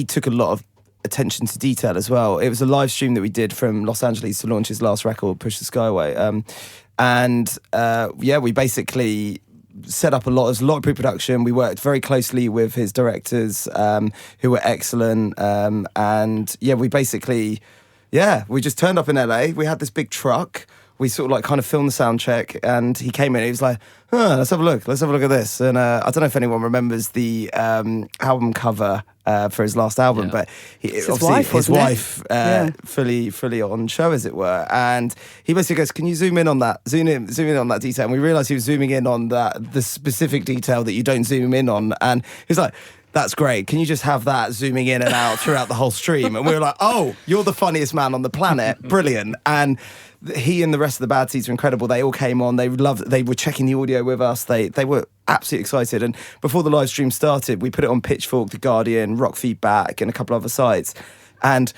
took a lot of attention to detail as well. It was a live stream that we did from Los Angeles to launch his last record, Push the Skyway. We basically set up a lot of pre-production. We worked very closely with his directors, who were excellent. We just turned up in LA. We had this big truck. We sort of like kind of filmed the sound check, and he came in. He was like, let's have a look. Let's have a look at this. And I don't know if anyone remembers the album cover for his last album, but his wife fully on show, as it were. And he basically goes, "Can you zoom in on that? Zoom in on that detail." And we realised he was zooming in on the specific detail that you don't zoom in on. And he's like, "That's great. Can you just have that zooming in and out throughout the whole stream?" And we were like, "Oh, you're the funniest man on the planet. Brilliant." And he and the rest of the Bad Seeds were incredible. They all came on. They loved. They were checking the audio with us. They were absolutely excited. And before the live stream started, we put it on Pitchfork, The Guardian, Rockfeedback, and a couple other sites. And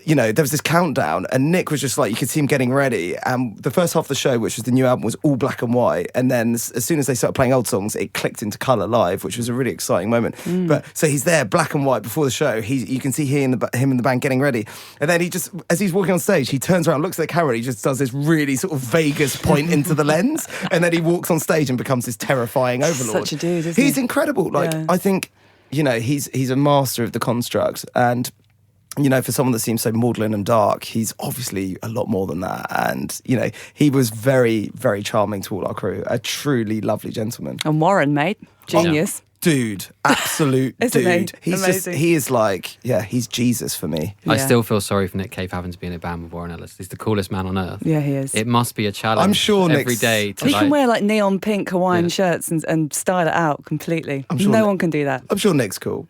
there was this countdown, and Nick was just like, you could see him getting ready. And the first half of the show, which was the new album, was all black and white. And then as soon as they started playing old songs, it clicked into colour live, which was a really exciting moment. But so he's there, black and white, before the show. You can see him in the band getting ready. And then he just, as he's walking on stage, he turns around, looks at the camera, and he just does this really sort of Vegas point into the lens. And then he walks on stage and becomes this terrifying overlord. Such a dude, isn't he? He's incredible. I think, he's a master of the construct. And for someone that seems so maudlin and dark, he's obviously a lot more than that. And, he was very, very charming to all our crew. A truly lovely gentleman. And Warren, mate. Genius. Dude, absolute dude. He's amazing. He's Jesus for me. I still feel sorry for Nick Cave having to be in a band with Warren Ellis. He's the coolest man on earth. Yeah, he is. It must be a challenge. I'm sure every day. He can wear like neon pink Hawaiian shirts and style it out completely. No one can do that. I'm sure Nick's cool.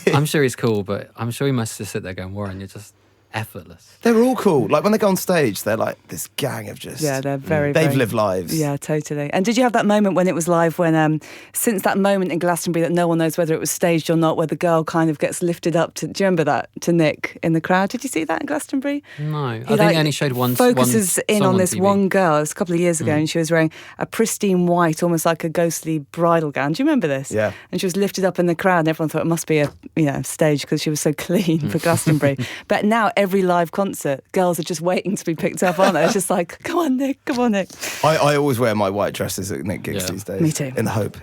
I'm sure he's cool, but I'm sure he must just sit there going, Warren, you're just effortless. They're all cool. Like when they go on stage, they're like this gang of just... Yeah, they're very, They've very... lived lives. Yeah, totally. And did you have that moment when it was live when, since that moment in Glastonbury that no one knows whether it was staged or not, where the girl kind of gets lifted up to... Do you remember that? To Nick in the crowd. Did you see that in Glastonbury? No. I He, think they only showed one focuses in song on this TV. one girl. It was a couple of years ago and she was wearing a pristine white, almost like a ghostly bridal gown. Do you remember this? Yeah. And she was lifted up in the crowd and everyone thought it must be a stage because she was so clean for Glastonbury. But now every live concert, girls are just waiting to be picked up, aren't they? It's just like, come on, Nick. I always wear my white dresses at Nick gigs these days. Me too. In the hope.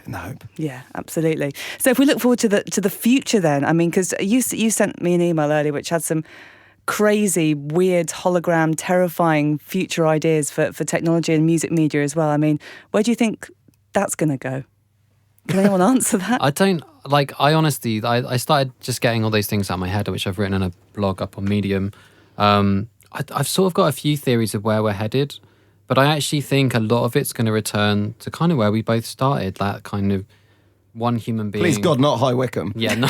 Yeah, absolutely. So if we look forward to the future then, I mean, because you sent me an email earlier which had some crazy, weird, hologram, terrifying future ideas for technology and music media as well. I mean, where do you think that's going to go? Can anyone answer that? I honestly started just getting all those things out of my head, which I've written in a blog up on Medium. I've sort of got a few theories of where we're headed, but I actually think a lot of it's going to return to kind of where we both started, that kind of one human being. Please God, not High Wycombe. Yeah, no.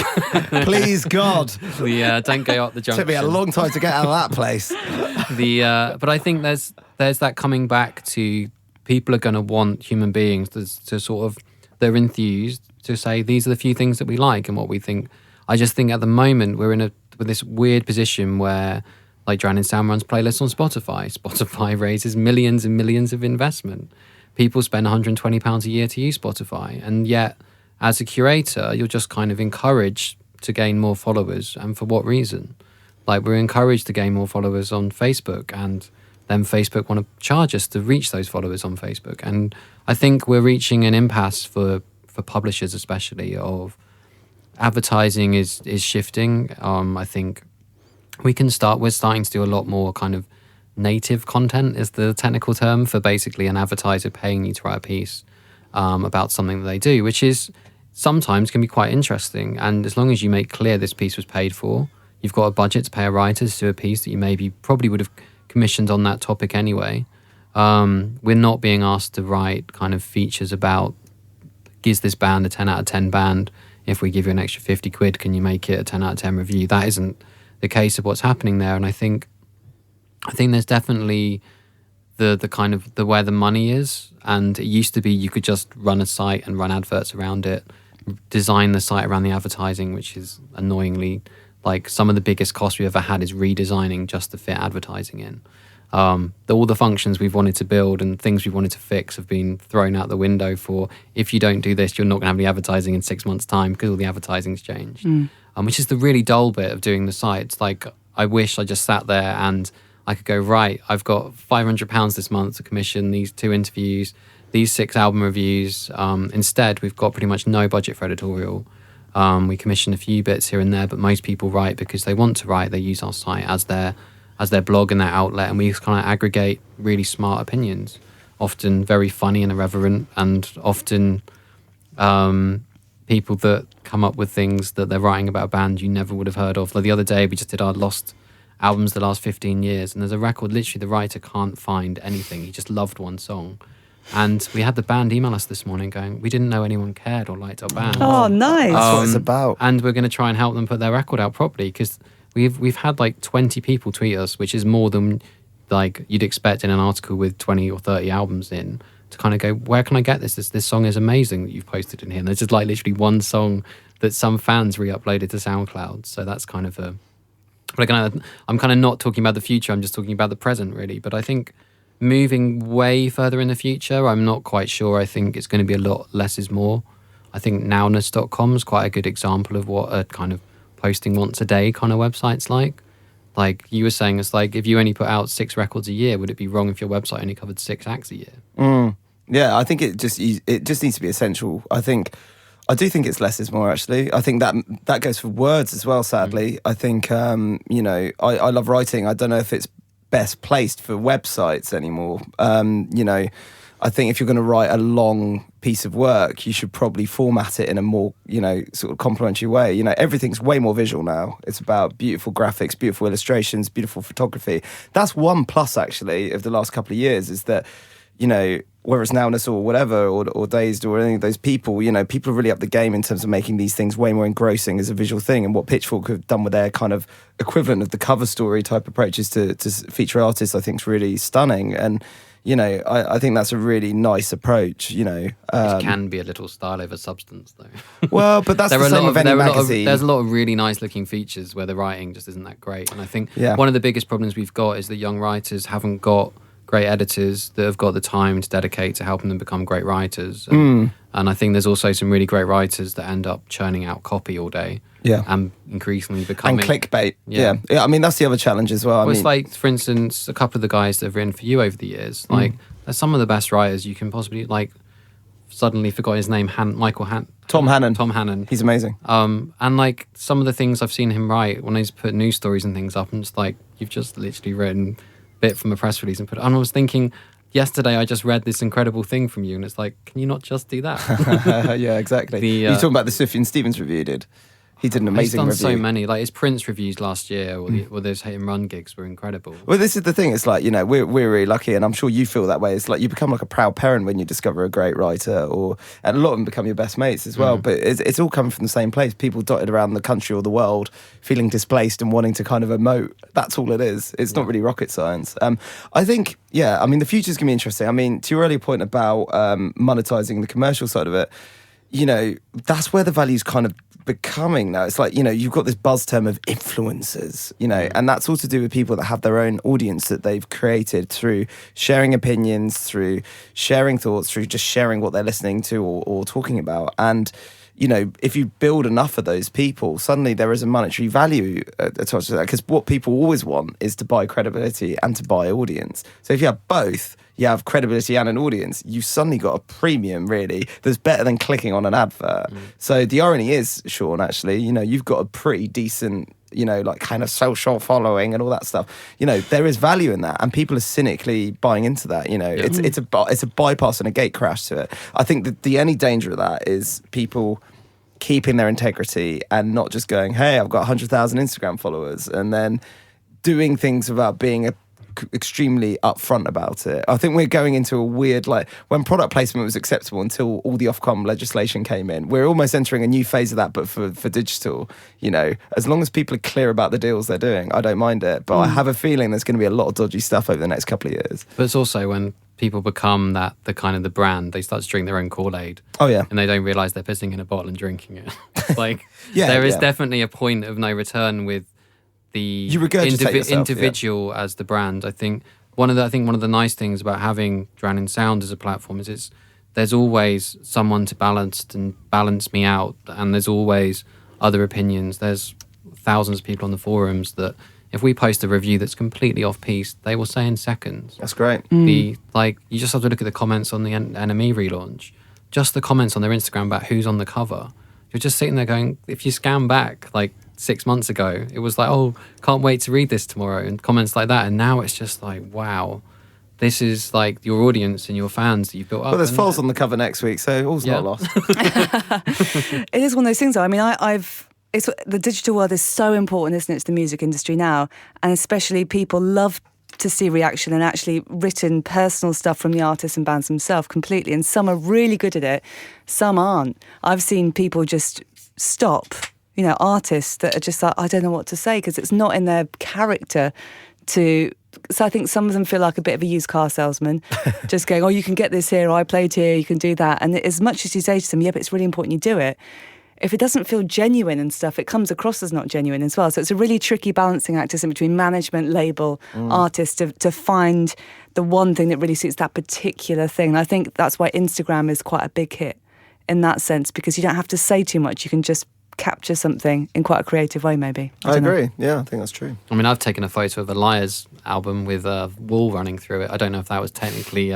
Please God. Don't go up the junction. Took me a long time to get out of that place. But I think there's that coming back to people are going to want human beings to sort of, they're enthused to say these are the few things that we like and what we think. I just think at the moment we're with this weird position where, like Drowning Sound runs playlists on Spotify. Spotify raises millions and millions of investment. People spend £120 a year to use Spotify. And yet, as a curator, you're just kind of encouraged to gain more followers. And for what reason? Like, we're encouraged to gain more followers on Facebook, and then Facebook want to charge us to reach those followers on Facebook. And I think we're reaching an impasse for publishers especially, of advertising is shifting. I think we're starting to do a lot more kind of native content is the technical term for basically an advertiser paying you to write a piece about something that they do, which is sometimes can be quite interesting. And as long as you make clear this piece was paid for, you've got a budget to pay a writer to do a piece that you probably would have commissioned on that topic anyway. We're not being asked to write kind of features about, gives this band a 10 out of 10 band. If we give you an extra 50 quid, can you make it a 10 out of 10 review? That isn't the case of what's happening there. And I think there's definitely the kind of the where the money is. And it used to be you could just run a site and run adverts around it, design the site around the advertising, which is annoyingly, like, some of the biggest costs we ever had is redesigning just to fit advertising in. All the functions we've wanted to build and things we wanted to fix have been thrown out the window for, if you don't do this, you're not going to have any advertising in 6 months' time because all the advertising's changed. Which is the really dull bit of doing the sites. Like, I wish I just sat there and I could go, right, I've got £500 this month to commission these 2 interviews, these 6 album reviews. Instead, we've got pretty much no budget for editorial. We commission a few bits here and there, but most people write because they want to write. They use our site as their blog and their outlet, and we just kind of aggregate really smart opinions, often very funny and irreverent, and often people that come up with things that they're writing about a band you never would have heard of. Like the other day, we just did our lost albums the last 15 years, and there's a record, literally the writer can't find anything. He just loved one song. And we had the band email us this morning going, we didn't know anyone cared or liked our band. Oh, nice. That's what it's about. And we're going to try and help them put their record out properly, because we've had like 20 people tweet us, which is more than like you'd expect in an article with 20 or 30 albums in, to kind of go, where can I get this? This song is amazing that you've posted in here. And there's just like literally one song that some fans re-uploaded to SoundCloud. So that's kind of but again, I'm kind of not talking about the future, I'm just talking about the present really. But I think moving way further in the future, I'm not quite sure. I think it's going to be a lot less is more. I think nowness.com is quite a good example of what a kind of posting once a day kind of website's like. Like you were saying, it's like if you only put out 6 records a year, would it be wrong if your website only covered 6 acts a year? Yeah, I think it just needs to be essential. I do think it's less is more, actually. I think that goes for words as well, sadly. I think, I love writing. I don't know if it's best placed for websites anymore. I think if you're going to write a long piece of work, you should probably format it in a more, sort of complimentary way. Everything's way more visual now. It's about beautiful graphics, beautiful illustrations, beautiful photography. That's one plus, actually, of the last couple of years, is that, whether it's Nowness or whatever, or Dazed or any of those people, people are really up the game in terms of making these things way more engrossing as a visual thing. And what Pitchfork have done with their kind of equivalent of the cover story type approaches to feature artists, I think is really stunning. And, I think that's a really nice approach, It can be a little style over substance, though. Well, but that's the same with any magazine. There's a lot of really nice looking features where the writing just isn't that great. And I think one of the biggest problems we've got is that young writers haven't got great editors that have got the time to dedicate to helping them become great writers. And I think there's also some really great writers that end up churning out copy all day. Yeah. And increasingly becoming... And clickbait. Yeah. I mean, that's the other challenge as well. It's like, for instance, a couple of the guys that have written for you over the years, like, they're some of the best writers you can possibly, like, suddenly forgot his name, Tom Hannon. Tom Hannon. He's amazing. And, like, some of the things I've seen him write, when he's put news stories and things up, I'm just like, you've just literally written a bit from a press release and put it... And I was thinking... Yesterday, I just read this incredible thing from you, and it's like, can you not just do that? Yeah, exactly. You're talking about the Sufjan Stevens review he did. He did an amazing review. He's done so many. Like his Prince reviews last year, or those Hit and Run gigs were incredible. Well, this is the thing. It's like, we're really lucky, and I'm sure you feel that way. It's like you become like a proud parent when you discover a great writer, and a lot of them become your best mates as well. But it's all coming from the same place. People dotted around the country or the world feeling displaced and wanting to kind of emote. That's all it is. It's not really rocket science. I think, the future's going to be interesting. I mean, to your earlier point about monetizing the commercial side of it, that's where the value's kind of becoming now. It's like, you've got this buzz term of influencers, and that's all to do with people that have their own audience that they've created through sharing opinions, through sharing thoughts, through just sharing what they're listening to or talking about. And, if you build enough of those people, suddenly there is a monetary value attached to that, because what people always want is to buy credibility and to buy audience. So if you have both, you have credibility and an audience, you've suddenly got a premium, really, that's better than clicking on an advert. So the irony is, Sean, actually, you've got a pretty decent, like kind of social following and all that stuff. There is value in that, and people are cynically buying into that. It's a bypass and a gate crash to it. I think that the only danger of that is people keeping their integrity and not just going, hey, I've got 100,000 Instagram followers, and then doing things without being extremely upfront about it. I think we're going into a weird, like, when product placement was acceptable until all the Ofcom legislation came in, we're almost entering a new phase of that, but for digital. As long as people are clear about the deals they're doing, I don't mind it. But I have a feeling there's going to be a lot of dodgy stuff over the next couple of years. But it's also when people become the kind of the brand, they start to drink their own Kool-Aid. Oh yeah. And they don't realise they're pissing in a bottle and drinking it. Like, Yeah, there is definitely a point of no return with the individual as the brand. I think one of the nice things about having Drowning Sound as a platform is there's always someone to balance me out, and there's always other opinions. There's thousands of people on the forums that if we post a review that's completely off piece, they will say in seconds. That's great. You just have to look at the comments on the NME relaunch, just the comments on their Instagram about who's on the cover. You're just sitting there going, if you scan back like 6 months ago, it was like, oh, can't wait to read this tomorrow, and comments like that. And now it's just like, wow, this is like your audience and your fans that you've built up. Well, there's Foles on the cover next week, so all's not lost. It is one of those things, though. I mean, it's the digital world is so important, isn't it, to the music industry now, and especially people love to see reaction and actually written personal stuff from the artists and bands themselves completely. And some are really good at it, some aren't. I've seen people just stop, artists that are just like, I don't know what to say, because it's not in their character to. So I think some of them feel like a bit of a used car salesman, just going, oh, you can get this here, I played here, you can do that. And as much as you say to them, yeah, but it's really important you do it, if it doesn't feel genuine and stuff, it comes across as not genuine as well. So it's a really tricky balancing act, isn't it, between management, label, artist, to find the one thing that really suits that particular thing. And I think that's why Instagram is quite a big hit in that sense, because you don't have to say too much. You can just capture something in quite a creative way, maybe. I agree. Yeah, I think that's true. I mean, I've taken a photo of a Liars album with a wall running through it. I don't know if that was technically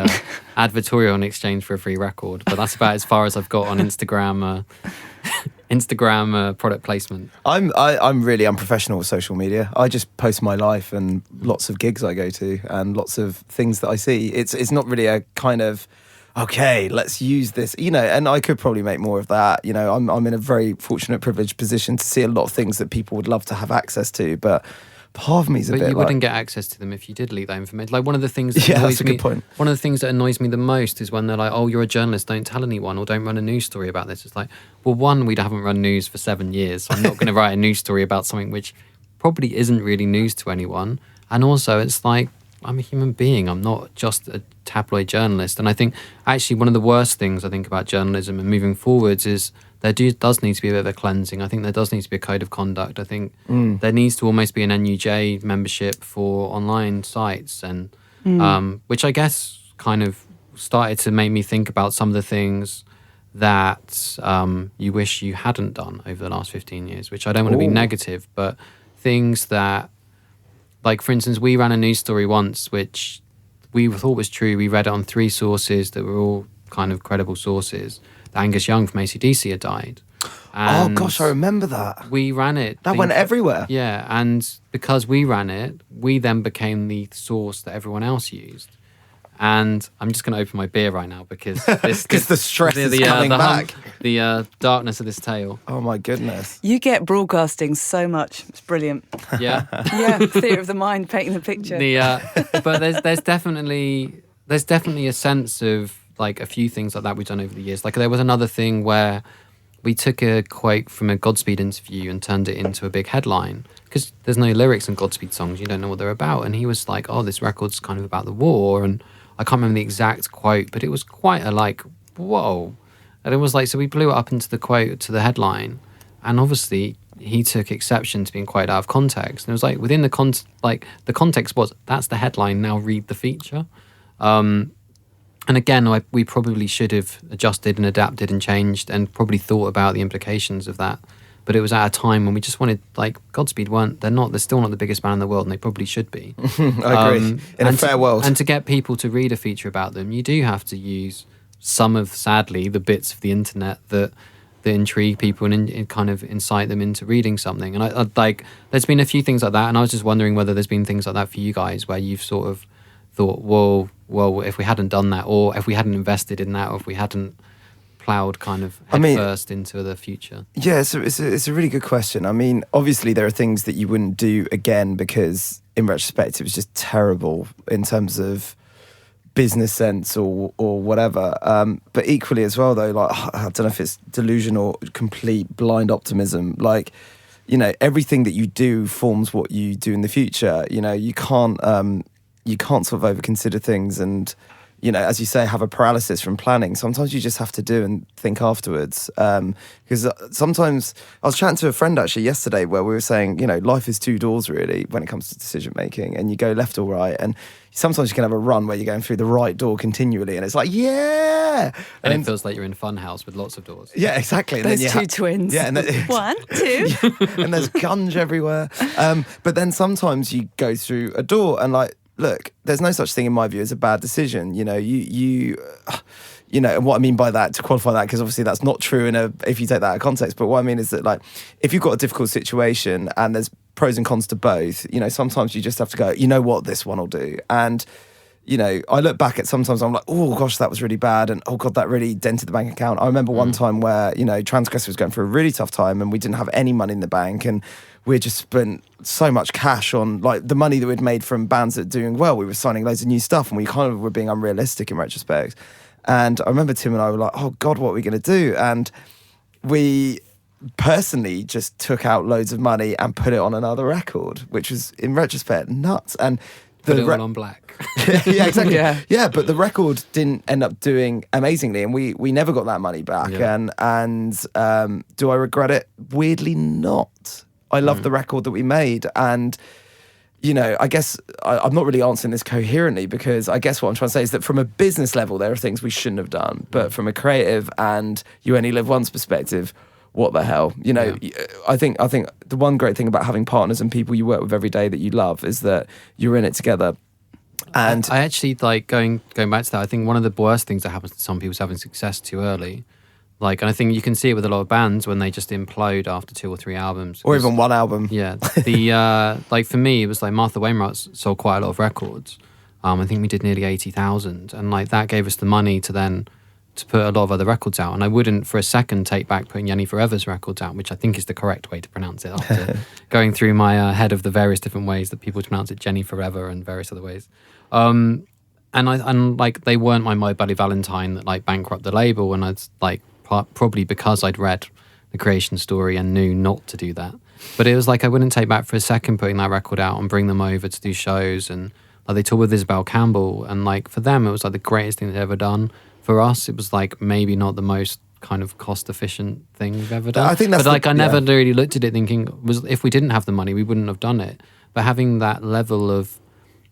advertorial in exchange for a free record, but that's about as far as I've got on Instagram. Instagram product placement. I'm really unprofessional with social media. I just post my life and lots of gigs I go to and lots of things that I see. It's not really a kind of, okay, let's use this, and I could probably make more of that. I'm in a very fortunate, privileged position to see a lot of things that people would love to have access to, but Part of me's a But bit you like, wouldn't get access to them if you did leak that information. Like one of the things that yeah, annoys that's a me, good point. one of the things that annoys me the most is when they're like, "Oh, you're a journalist, don't tell anyone or don't run a news story about this." It's like, well, one, we haven't run news for 7 years, so I'm not going to write a news story about something which probably isn't really news to anyone. And also, it's like, I'm a human being. I'm not just a tabloid journalist. And I think actually one of the worst things I think about journalism and moving forwards is does need to be a bit of a cleansing. I think there does need to be a code of conduct. I think there needs to almost be an NUJ membership for online sites, and which I guess kind of started to make me think about some of the things that you wish you hadn't done over the last 15 years, which I don't want to be negative, but things that, like, for instance, we ran a news story once, which we thought was true. We read it on 3 sources that were all kind of credible sources. That Angus Young from AC/DC had died. Oh gosh, I remember that. We ran it. That went everywhere. Yeah, and because we ran it, we then became the source that everyone else used. And I'm just going to open my beer right now because the stress is coming back. The darkness of this tale. Oh my goodness. You get broadcasting so much. It's brilliant. Yeah. Yeah, theatre of the mind, painting the picture. But there's definitely a sense of like a few things like that we've done over the years. Like there was another thing where we took a quote from a Godspeed interview and turned it into a big headline because there's no lyrics in Godspeed songs. You don't know what they're about. And he was like, "Oh, this record's kind of about the war." And I can't remember the exact quote, but it was quite a like, whoa. And it was like, so we blew it up into the quote, to the headline. And obviously he took exception to being quite out of context. And it was like within the context was, that's the headline, now read the feature. And again, we probably should have adjusted and adapted and changed and probably thought about the implications of that. But it was at a time when we just wanted, like, Godspeed they're still not the biggest band in the world, and they probably should be. I agree. In a fair world. And to get people to read a feature about them, you do have to use some of, sadly, the bits of the internet that intrigue people and kind of incite them into reading something. And I like, there's been a few things like that, and I was just wondering whether there's been things like that for you guys where you've sort of thought, well, if we hadn't done that, or if we hadn't invested in that, or if we hadn't ploughed kind of headfirst into the future? Yeah, so it's a really good question. I mean, obviously there are things that you wouldn't do again because in retrospect it was just terrible in terms of business sense or whatever. But equally as well though, like, I don't know if it's delusion or complete blind optimism. Like, you know, everything that you do forms what you do in the future. You know, you can't sort of overconsider things and, you know, as you say, have a paralysis from planning. Sometimes you just have to do and think afterwards. Because sometimes I was chatting to a friend actually yesterday where we were saying, you know, life is 2 doors really when it comes to decision making, and you go left or right. And sometimes you can have a run where you're going through the right door continually, and it's like, yeah. And it feels like you're in a fun house with lots of doors. Yeah, exactly. There's 2 twins. Yeah, and 1, 2. and there's gunge everywhere. But then sometimes you go through a door and like, look, there's no such thing in my view as a bad decision. You know, you know, and what I mean by that, to qualify that, because obviously that's not true if you take that out of context. But what I mean is that, like, if you've got a difficult situation and there's pros and cons to both, you know, sometimes you just have to go, you know what, this one will do. And, you know, I look back at sometimes I'm like, oh gosh, that was really bad, and oh god, that really dented the bank account. I remember one time where, you know, Transgressive was going through a really tough time and we didn't have any money in the bank, and we just spent so much cash on like the money that we'd made from bands that were doing well. We were signing loads of new stuff and we kind of were being unrealistic in retrospect. And I remember Tim and I were like, oh God, what are we going to do? And we personally just took out loads of money and put it on another record, which was in retrospect nuts. And put it all on black. Yeah, exactly. Yeah, but the record didn't end up doing amazingly, and we never got that money back. Yeah. And do I regret it? Weirdly not. I love the record that we made, and you know, I guess I'm not really answering this coherently, because I guess what I'm trying to say is that from a business level, there are things we shouldn't have done, but from a creative and you only live once perspective, what the hell? You know, I think the one great thing about having partners and people you work with every day that you love is that you're in it together. And I actually like going back to that. I think one of the worst things that happens to some people is having success too early. Like, and I think you can see it with a lot of bands when they just implode after 2 or 3 albums. Or even one album. Yeah. The like for me, it was like Martha Wainwright sold quite a lot of records. I think we did nearly 80,000, and like that gave us the money to then to put a lot of other records out, and I wouldn't for a second take back putting Jenny Forever's records out, which I think is the correct way to pronounce it after going through my head of the various different ways that people pronounce it, Jenny Forever and various other ways. And like they weren't my Bloody Valentine that like bankrupt the label, and I'd like probably because I'd read the creation story and knew not to do that. But it was like I wouldn't take back for a second putting that record out and bring them over to do shows, and like they toured with Isabel Campbell, and like for them it was like the greatest thing they'd ever done. For us, it was like maybe not the most kind of cost efficient thing we've ever done. I think that's but like I never really looked at it thinking was if we didn't have the money we wouldn't have done it. But having that level of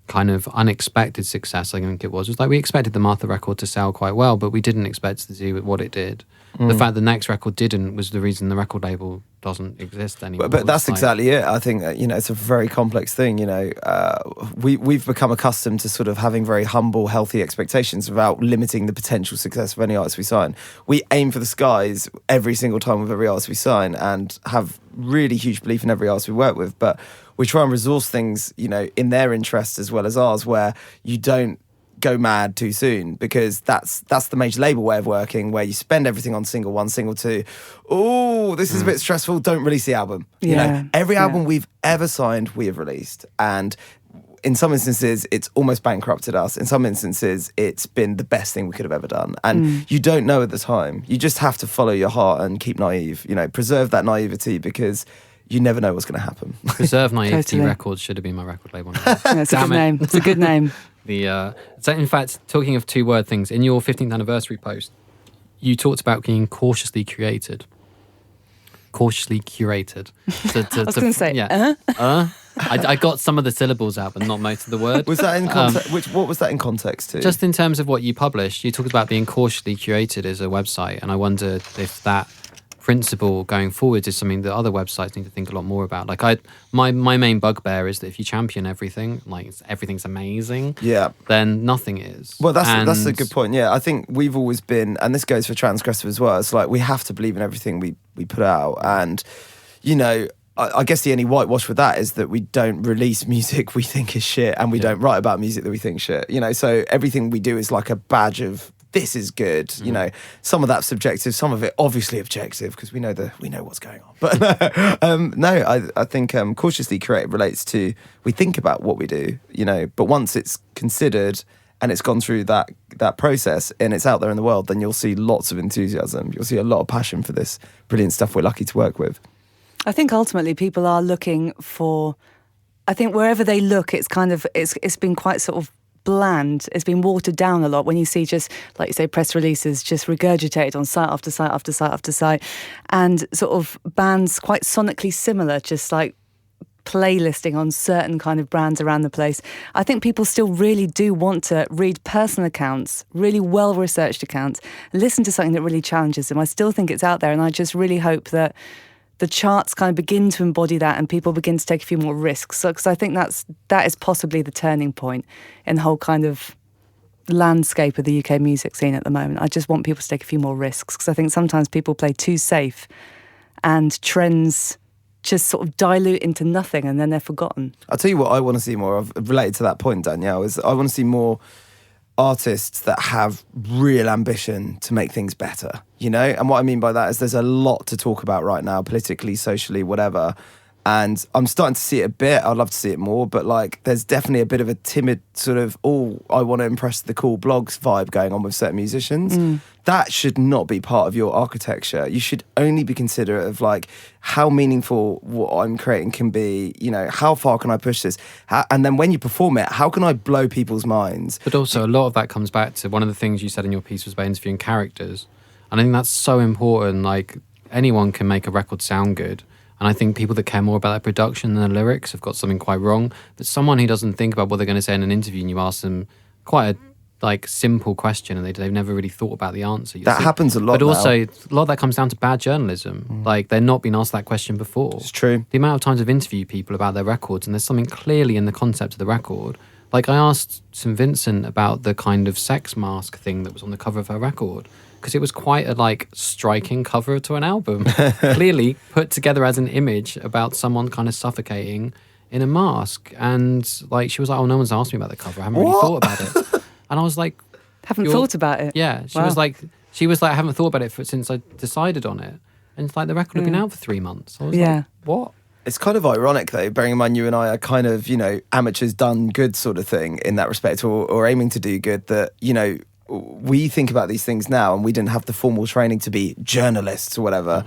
kind of unexpected success, I think it was like we expected the Martha record to sell quite well, but we didn't expect it to do what it did. The fact the next record didn't was the reason the record label doesn't exist anymore. But that's like, exactly it. I think that, it's a very complex thing. We've become accustomed to sort of having very humble, healthy expectations without limiting the potential success of any artist we sign. We aim for the skies every single time with every artist we sign, and have really huge belief in every artist we work with. But we try and resource things, in their interest as well as ours, where you don't go mad too soon, because that's the major label way of working, where you spend everything on single 1, single 2. Oh, this is a bit stressful, don't release the album. Every album we've ever signed we have released, and in some instances it's almost bankrupted us. In some instances it's been the best thing we could have ever done, and you don't know at the time. You just have to follow your heart and keep naive, preserve that naivety, because you never know what's going to happen. Preserve Naivety Totally. Records should have been my record label name. It's a good name. It's a good name. So in fact, talking of 2-word things, in your 15th anniversary post, you talked about being cautiously curated. Cautiously curated. I was going to say, I got some of the syllables out, but not most of the word. Was that in context? What was that in context to? Just in terms of what you published, you talked about being cautiously curated as a website, and I wondered if that principle going forward is something that other websites need to think a lot more about. Like my main bugbear is that if you champion everything, like everything's amazing, then nothing is. Well, that's a good point. Yeah, I think we've always been, and this goes for Transgressive as well, it's like we have to believe in everything we put out. And I guess the only whitewash with that is that we don't release music we think is shit, and we don't write about music that we think shit. So everything we do is like a badge of this is good. Some of that's subjective, some of it obviously objective, because we know what's going on. But I think cautiously creative relates to we think about what we do, but once it's considered and it's gone through that process and it's out there in the world, then you'll see lots of enthusiasm. You'll see a lot of passion for this brilliant stuff we're lucky to work with. I think ultimately people are looking for, I think wherever they look, it's been quite sort of bland. It's been watered down a lot when you see just, like you say, press releases just regurgitated on site after site after site after site, and sort of bands quite sonically similar, just like playlisting on certain kind of brands around the place. I think people still really do want to read personal accounts, really well-researched accounts, listen to something that really challenges them. I still think it's out there, and I just really hope that the charts kind of begin to embody that and people begin to take a few more risks. Because I think that is possibly the turning point in the whole kind of landscape of the UK music scene at the moment. I just want people to take a few more risks, because I think sometimes people play too safe and trends just sort of dilute into nothing and then they're forgotten. I'll tell you what I want to see more of, related to that point, Danielle, is I want to see more artists that have real ambition to make things better, and what I mean by that is there's a lot to talk about right now, politically, socially, whatever, and I'm starting to see it a bit. I'd love to see it more, but like there's definitely a bit of a timid sort of I want to impress the cool blogs vibe going on with certain musicians. That should not be part of your architecture. You should only be considerate of like how meaningful what I'm creating can be, how far can I push this, and then when you perform it, how can I blow people's minds. But also a lot of that comes back to one of the things you said in your piece was about interviewing characters, and I think that's so important. Like anyone can make a record sound good, and I think people that care more about their production than the lyrics have got something quite wrong. But someone who doesn't think about what they're going to say in an interview, and you ask them quite a simple question and they've never really thought about the answer. That happens a lot. But also a lot of that comes down to bad journalism. Like they're not being asked that question before. It's true. The amount of times I've interviewed people about their records and there's something clearly in the concept of the record. Like I asked St. Vincent about the kind of sex mask thing that was on the cover of her record, because it was quite a striking cover to an album, clearly put together as an image about someone kind of suffocating in a mask. And she was like, oh, no one's asked me about the cover. I haven't really thought about it. And I was like... Haven't thought about it? Yeah. She was like, she was like, I haven't thought about it since I decided on it. And it's like the record had been out for 3 months. I was like, what? It's kind of ironic, though, bearing in mind you and I are kind of, amateurs done good sort of thing in that respect, or aiming to do good, that, we think about these things now and we didn't have the formal training to be journalists or whatever.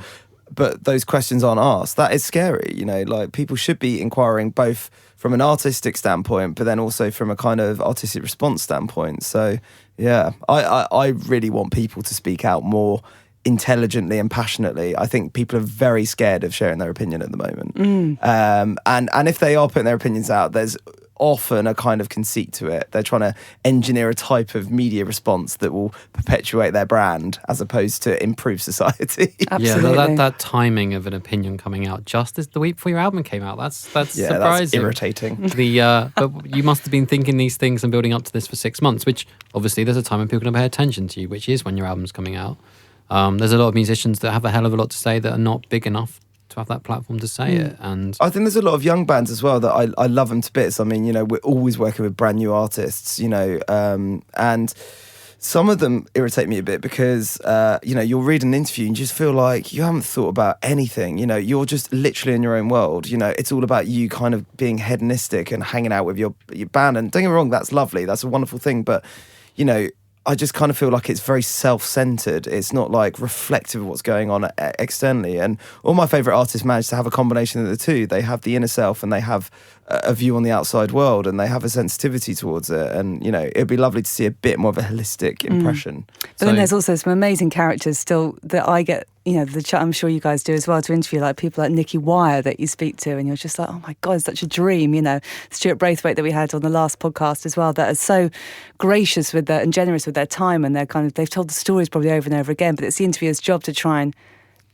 But those questions aren't asked. That is scary, like people should be inquiring both from an artistic standpoint, but then also from a kind of artistic response standpoint. So, yeah, I really want people to speak out more intelligently and passionately. I think people are very scared of sharing their opinion at the moment. And if they are putting their opinions out, there's often a kind of conceit to it. They're trying to engineer a type of media response that will perpetuate their brand as opposed to improve society. Absolutely. Yeah, that timing of an opinion coming out just as the week before your album came out, that's surprising. That's irritating. But you must have been thinking these things and building up to this for 6 months, which obviously there's a time when people can pay attention to you, which is when your album's coming out. There's a lot of musicians that have a hell of a lot to say that are not big enough to have that platform to say it. And I think there's a lot of young bands as well that I love them to bits. I mean, we're always working with brand new artists, and some of them irritate me a bit because, you'll read an interview and you just feel like you haven't thought about anything. You're just literally in your own world. It's all about you kind of being hedonistic and hanging out with your band. And don't get me wrong, that's lovely. That's a wonderful thing. But, I just kind of feel like it's very self-centered. It's not like reflective of what's going on externally. And all my favorite artists manage to have a combination of the two. They have the inner self and they have a view on the outside world and they have a sensitivity towards it. And, it'd be lovely to see a bit more of a holistic impression. But then there's also some amazing characters still that I get, I'm sure you guys do as well, to interview, like people like Nicky Wire that you speak to and you're just like, oh my God, it's such a dream, Stuart Braithwaite that we had on the last podcast as well, that are so gracious with and generous with their time, and they've told the stories probably over and over again, but it's the interviewer's job to try and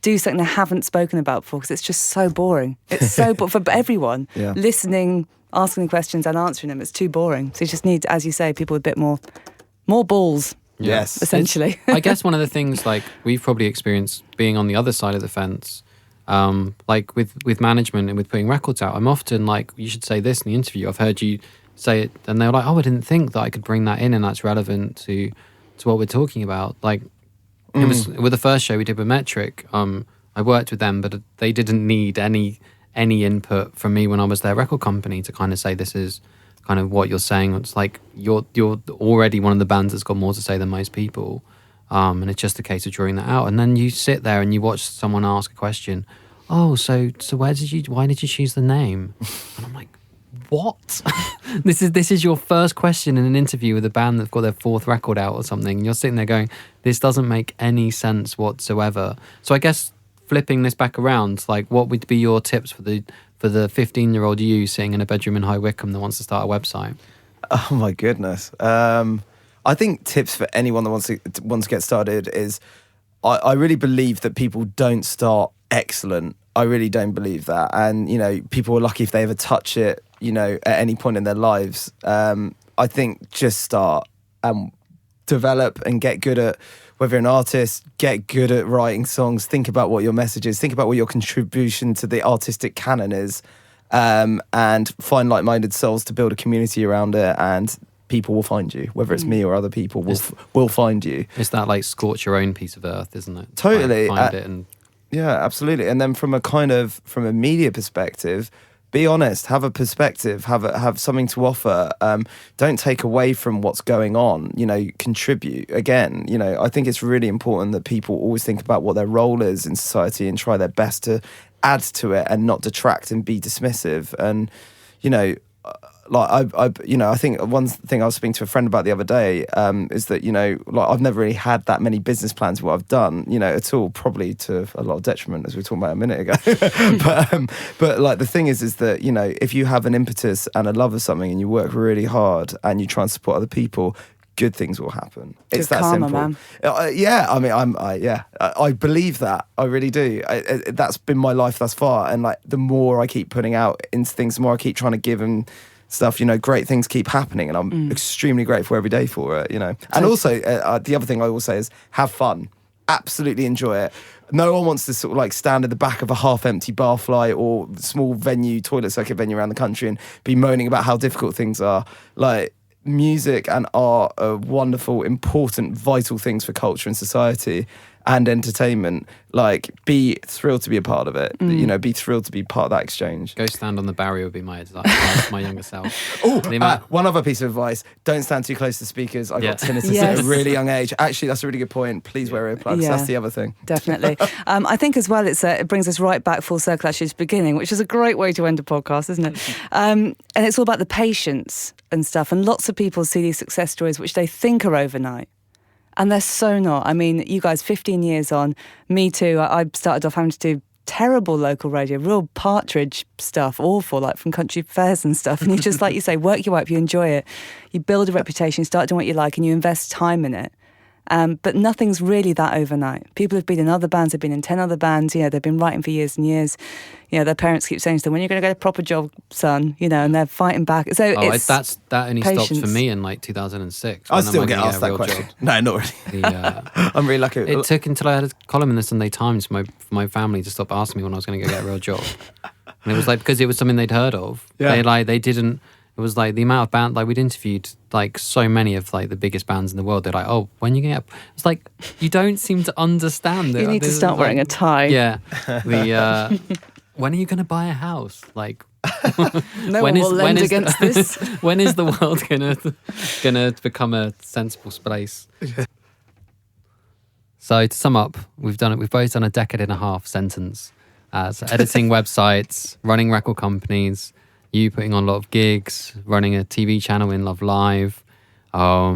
do something they haven't spoken about before, because it's just so boring. It's so for everyone, listening, asking the questions and answering them, it's too boring. So you just need, as you say, people with a bit more balls. Yes. Essentially. I guess one of the things like we've probably experienced being on the other side of the fence, like with management and with putting records out, I'm often like, you should say this in the interview. I've heard you say it, and they're like, oh, I didn't think that I could bring that in and that's relevant to what we're talking about. Like it was with the first show we did with Metric, I worked with them, but they didn't need any input from me when I was their record company to kind of say this is kind of what you're saying. It's like you're already one of the bands that's got more to say than most people, and it's just a case of drawing that out. And then you sit there and you watch someone ask a question. Oh, so why did you choose the name? And I'm like, what? This is your first question in an interview with a band that's got their 4th record out or something. And you're sitting there going, this doesn't make any sense whatsoever. So I guess flipping this back around, like what would be your tips for the 15-year-old you sitting in a bedroom in High Wycombe that wants to start a website? Oh my goodness. I think tips for anyone that wants to get started is I really believe that people don't start excellent. I really don't believe that. And, people are lucky if they ever touch it, at any point in their lives. I think just start and develop and get good at, whether you're an artist, get good at writing songs, think about what your message is, think about what your contribution to the artistic canon is, and find like-minded souls to build a community around it, and people will find you, whether it's me or other people will find you. It's that like scorch your own piece of earth, isn't it? Totally. Find it and... Yeah, absolutely. And then from a media perspective, be honest, have a perspective, have something to offer. Don't take away from what's going on, contribute. Again, I think it's really important that people always think about what their role is in society and try their best to add to it and not detract and be dismissive. And, I think one thing I was speaking to a friend about the other day is that, I've never really had that many business plans what I've done, at all, probably to a lot of detriment, as we were talking about a minute ago. but like the thing is that, if you have an impetus and a love of something and you work really hard and you try and support other people, good things will happen. It's that karma, simple. Man. I believe that. I really do. That's been my life thus far. And like the more I keep putting out into things, the more I keep trying to give and stuff, great things keep happening, and I'm extremely grateful every day for it, And also, the other thing I will say is have fun. Absolutely enjoy it. No one wants to sort of like stand at the back of a half-empty barfly or small venue, toilet circuit venue around the country and be moaning about how difficult things are. Like, music and art are wonderful, important, vital things for culture and society and entertainment, like, be thrilled to be a part of it. You know, be thrilled to be part of that exchange. Go stand on the barrier would be my advice to my younger self. Oh, one other piece of advice: don't stand too close to speakers. I got tinnitus at a really young age. Actually, that's a really good point. Please wear earplugs. Yeah. That's the other thing. Definitely. I think as well, it brings us right back full circle actually to the beginning, which is a great way to end a podcast, isn't it? And it's all about the patience and stuff. And lots of people see these success stories which they think are overnight. And they're so not. I mean, you guys, 15 years on, me too. I started off having to do terrible local radio, real partridge stuff, awful, like from country fairs and stuff. And you just, like you say, work your way up, you enjoy it. You build a reputation, start doing what you like, and you invest time in it. But nothing's really that overnight. People have been in other bands, they've been in 10 other bands, you know, they've been writing for years and years. You know, their parents keep saying to them, when are you going to get a proper job, son? You know, and they're fighting back. So that only patience. stopped for me in like 2006. I still get asked that question. No, not really. I'm really lucky. It took until I had a column in the Sunday Times for my family to stop asking me when I was going to go get a real job. And it was like, because it was something they'd heard of. Yeah. They didn't. It was like the amount of band, like we'd interviewed like so many of like the biggest bands in the world. They're like, oh, when you get up, it's like you don't seem to understand it. You need to start wearing a tie. Yeah. When are you going to buy a house? Like, no one will lend against this. When is the world gonna become a sensible space? So to sum up, we've both done a decade and a half sentence as editing websites, running record companies. You putting on a lot of gigs, running a TV channel in Love Live. I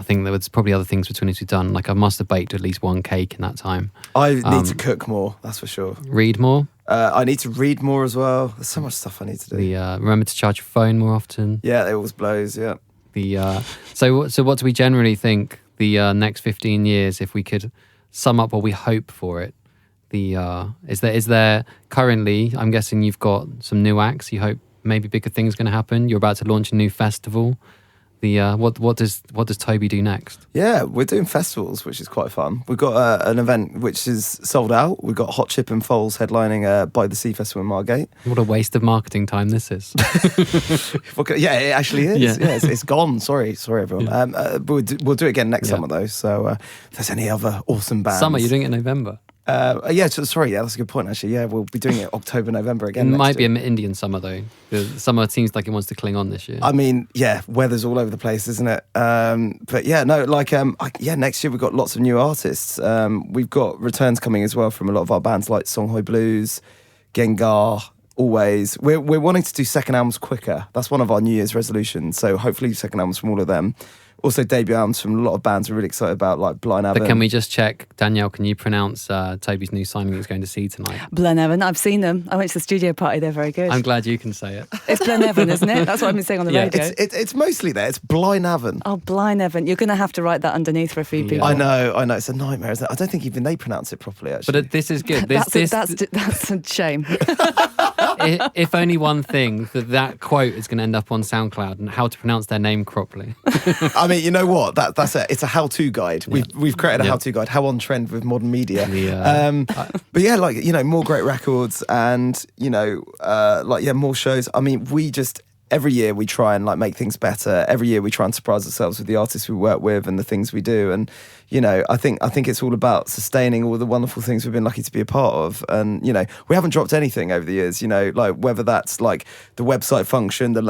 think there was probably other things between us we've done. Like I must have baked at least one cake in that time. I need to cook more, that's for sure. Read more. I need to read more as well. There's so much stuff I need to do. Remember to charge your phone more often. Yeah, it always blows, yeah. So what do we generally think the next 15 years, if we could sum up what we hope for it? Is there currently, I'm guessing you've got some new acts, you hope maybe bigger things going to happen. You're about to launch a new festival. What does Toby do next? Yeah, we're doing festivals, which is quite fun. We've got an event which is sold out. We've got Hot Chip and Foals headlining By the Sea Festival in Margate. What a waste of marketing time this is. Yeah, it actually is. Yeah, it's gone. Sorry everyone. Yeah. We'll do it again next summer though. So if there's any other awesome bands. Summer, you're doing it in November. That's a good point actually. Yeah, we'll be doing it October, November again. It might be an Indian summer though. The summer seems like it wants to cling on this year. I mean, yeah, weather's all over the place, isn't it? But yeah, no, like next year we've got lots of new artists. We've got returns coming as well from a lot of our bands like Songhai Blues, Gengar. Always, we're wanting to do second albums quicker. That's one of our New Year's resolutions. So hopefully second albums from all of them. Also debut albums from a lot of bands we're really excited about, like Blind Aven. But can we just check, Danielle, can you pronounce Toby's new signing he's going to see tonight? Blind Aven, I've seen them. I went to the studio party, they're very good. I'm glad you can say it. It's Blind Aven, isn't it? That's what I've been saying on the radio. It's mostly there. It's Blind Aven. Oh, Blind Aven. You're going to have to write that underneath for a few people. I know. It's a nightmare, isn't it? I don't think even they pronounce it properly, actually. But this is good. That's a shame. If only one thing, that quote is going to end up on SoundCloud and how to pronounce their name properly. I mean, you know what? That's it. It's a how-to guide. We've created a how-to guide. How on trend with modern media. But yeah, like, you know, more great records and, you know, more shows. I mean, every year we try and like make things better. Every year we try and surprise ourselves with the artists we work with and the things we do. And, you know, I think it's all about sustaining all the wonderful things we've been lucky to be a part of. And, you know, we haven't dropped anything over the years, you know, like whether that's like the website function, the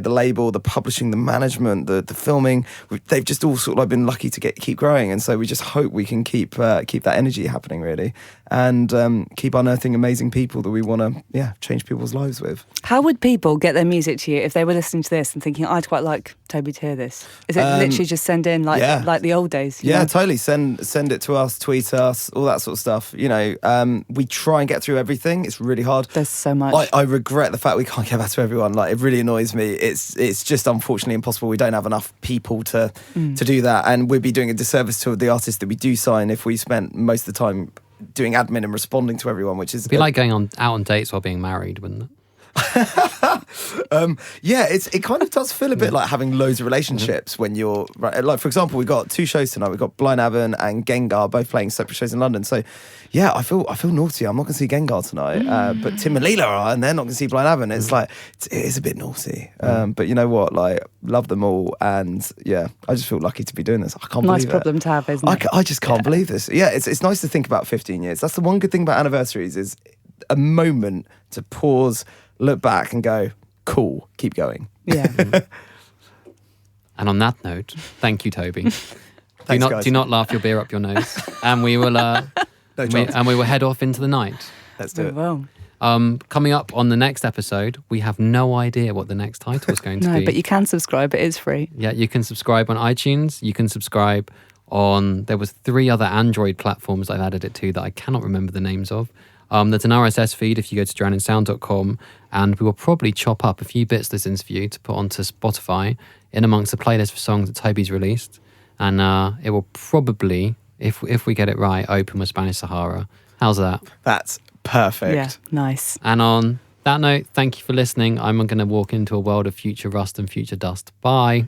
label, the publishing, the management, the filming, they've just all sort of like been lucky to keep growing. And so we just hope we can keep that energy happening really. And keep unearthing amazing people that we want to, change people's lives with. How would people get their music to you if they were listening to this and thinking, I'd quite like Toby to hear this? Is it literally just send in like the old days? Yeah, totally. Send it to us, tweet us, all that sort of stuff. You know, we try and get through everything. It's really hard. There's so much. I regret the fact we can't get back to everyone. Like, it really annoys me. It's just unfortunately impossible. We don't have enough people to do that. And we'd be doing a disservice to the artists that we do sign if we spent most of the time doing admin and responding to everyone, which is... It'd be like going out on dates while being married, wouldn't it? Yeah, it kind of does feel a bit like having loads of relationships when you're right. Like, for example, we got 2 shows tonight. We've got Blind Avon and Gengar both playing separate shows in London. So yeah, I feel naughty. I'm not going to see Gengar tonight, but Tim and Leela are, and they're not going to see Blind Avon. It's like it is a bit naughty. But you know what? Like, love them all, and yeah, I just feel lucky to be doing this. I can't Nice believe problem it. to have, isn't it? I just can't believe this. Yeah, it's nice to think about 15 years. That's the one good thing about anniversaries, is a moment to pause, look back and go, cool, keep going. Yeah. And on that note, thank you, Toby. Thanks, guys. Do not laugh your beer up your nose. And we will we will head off into the night. Let's do it. Well. Coming up on the next episode, we have no idea what the next title is going to be. No, but you can subscribe. It is free. Yeah, you can subscribe on iTunes. You can subscribe on... There was 3 other Android platforms I've added it to that I cannot remember the names of. There's an RSS feed if you go to drowningsound.com, and we will probably chop up a few bits of this interview to put onto Spotify in amongst the playlist for songs that Toby's released. And it will probably, if we get it right, open with Spanish Sahara. How's that? That's perfect. Yeah, nice. And on that note, thank you for listening. I'm going to walk into a world of future rust and future dust. Bye.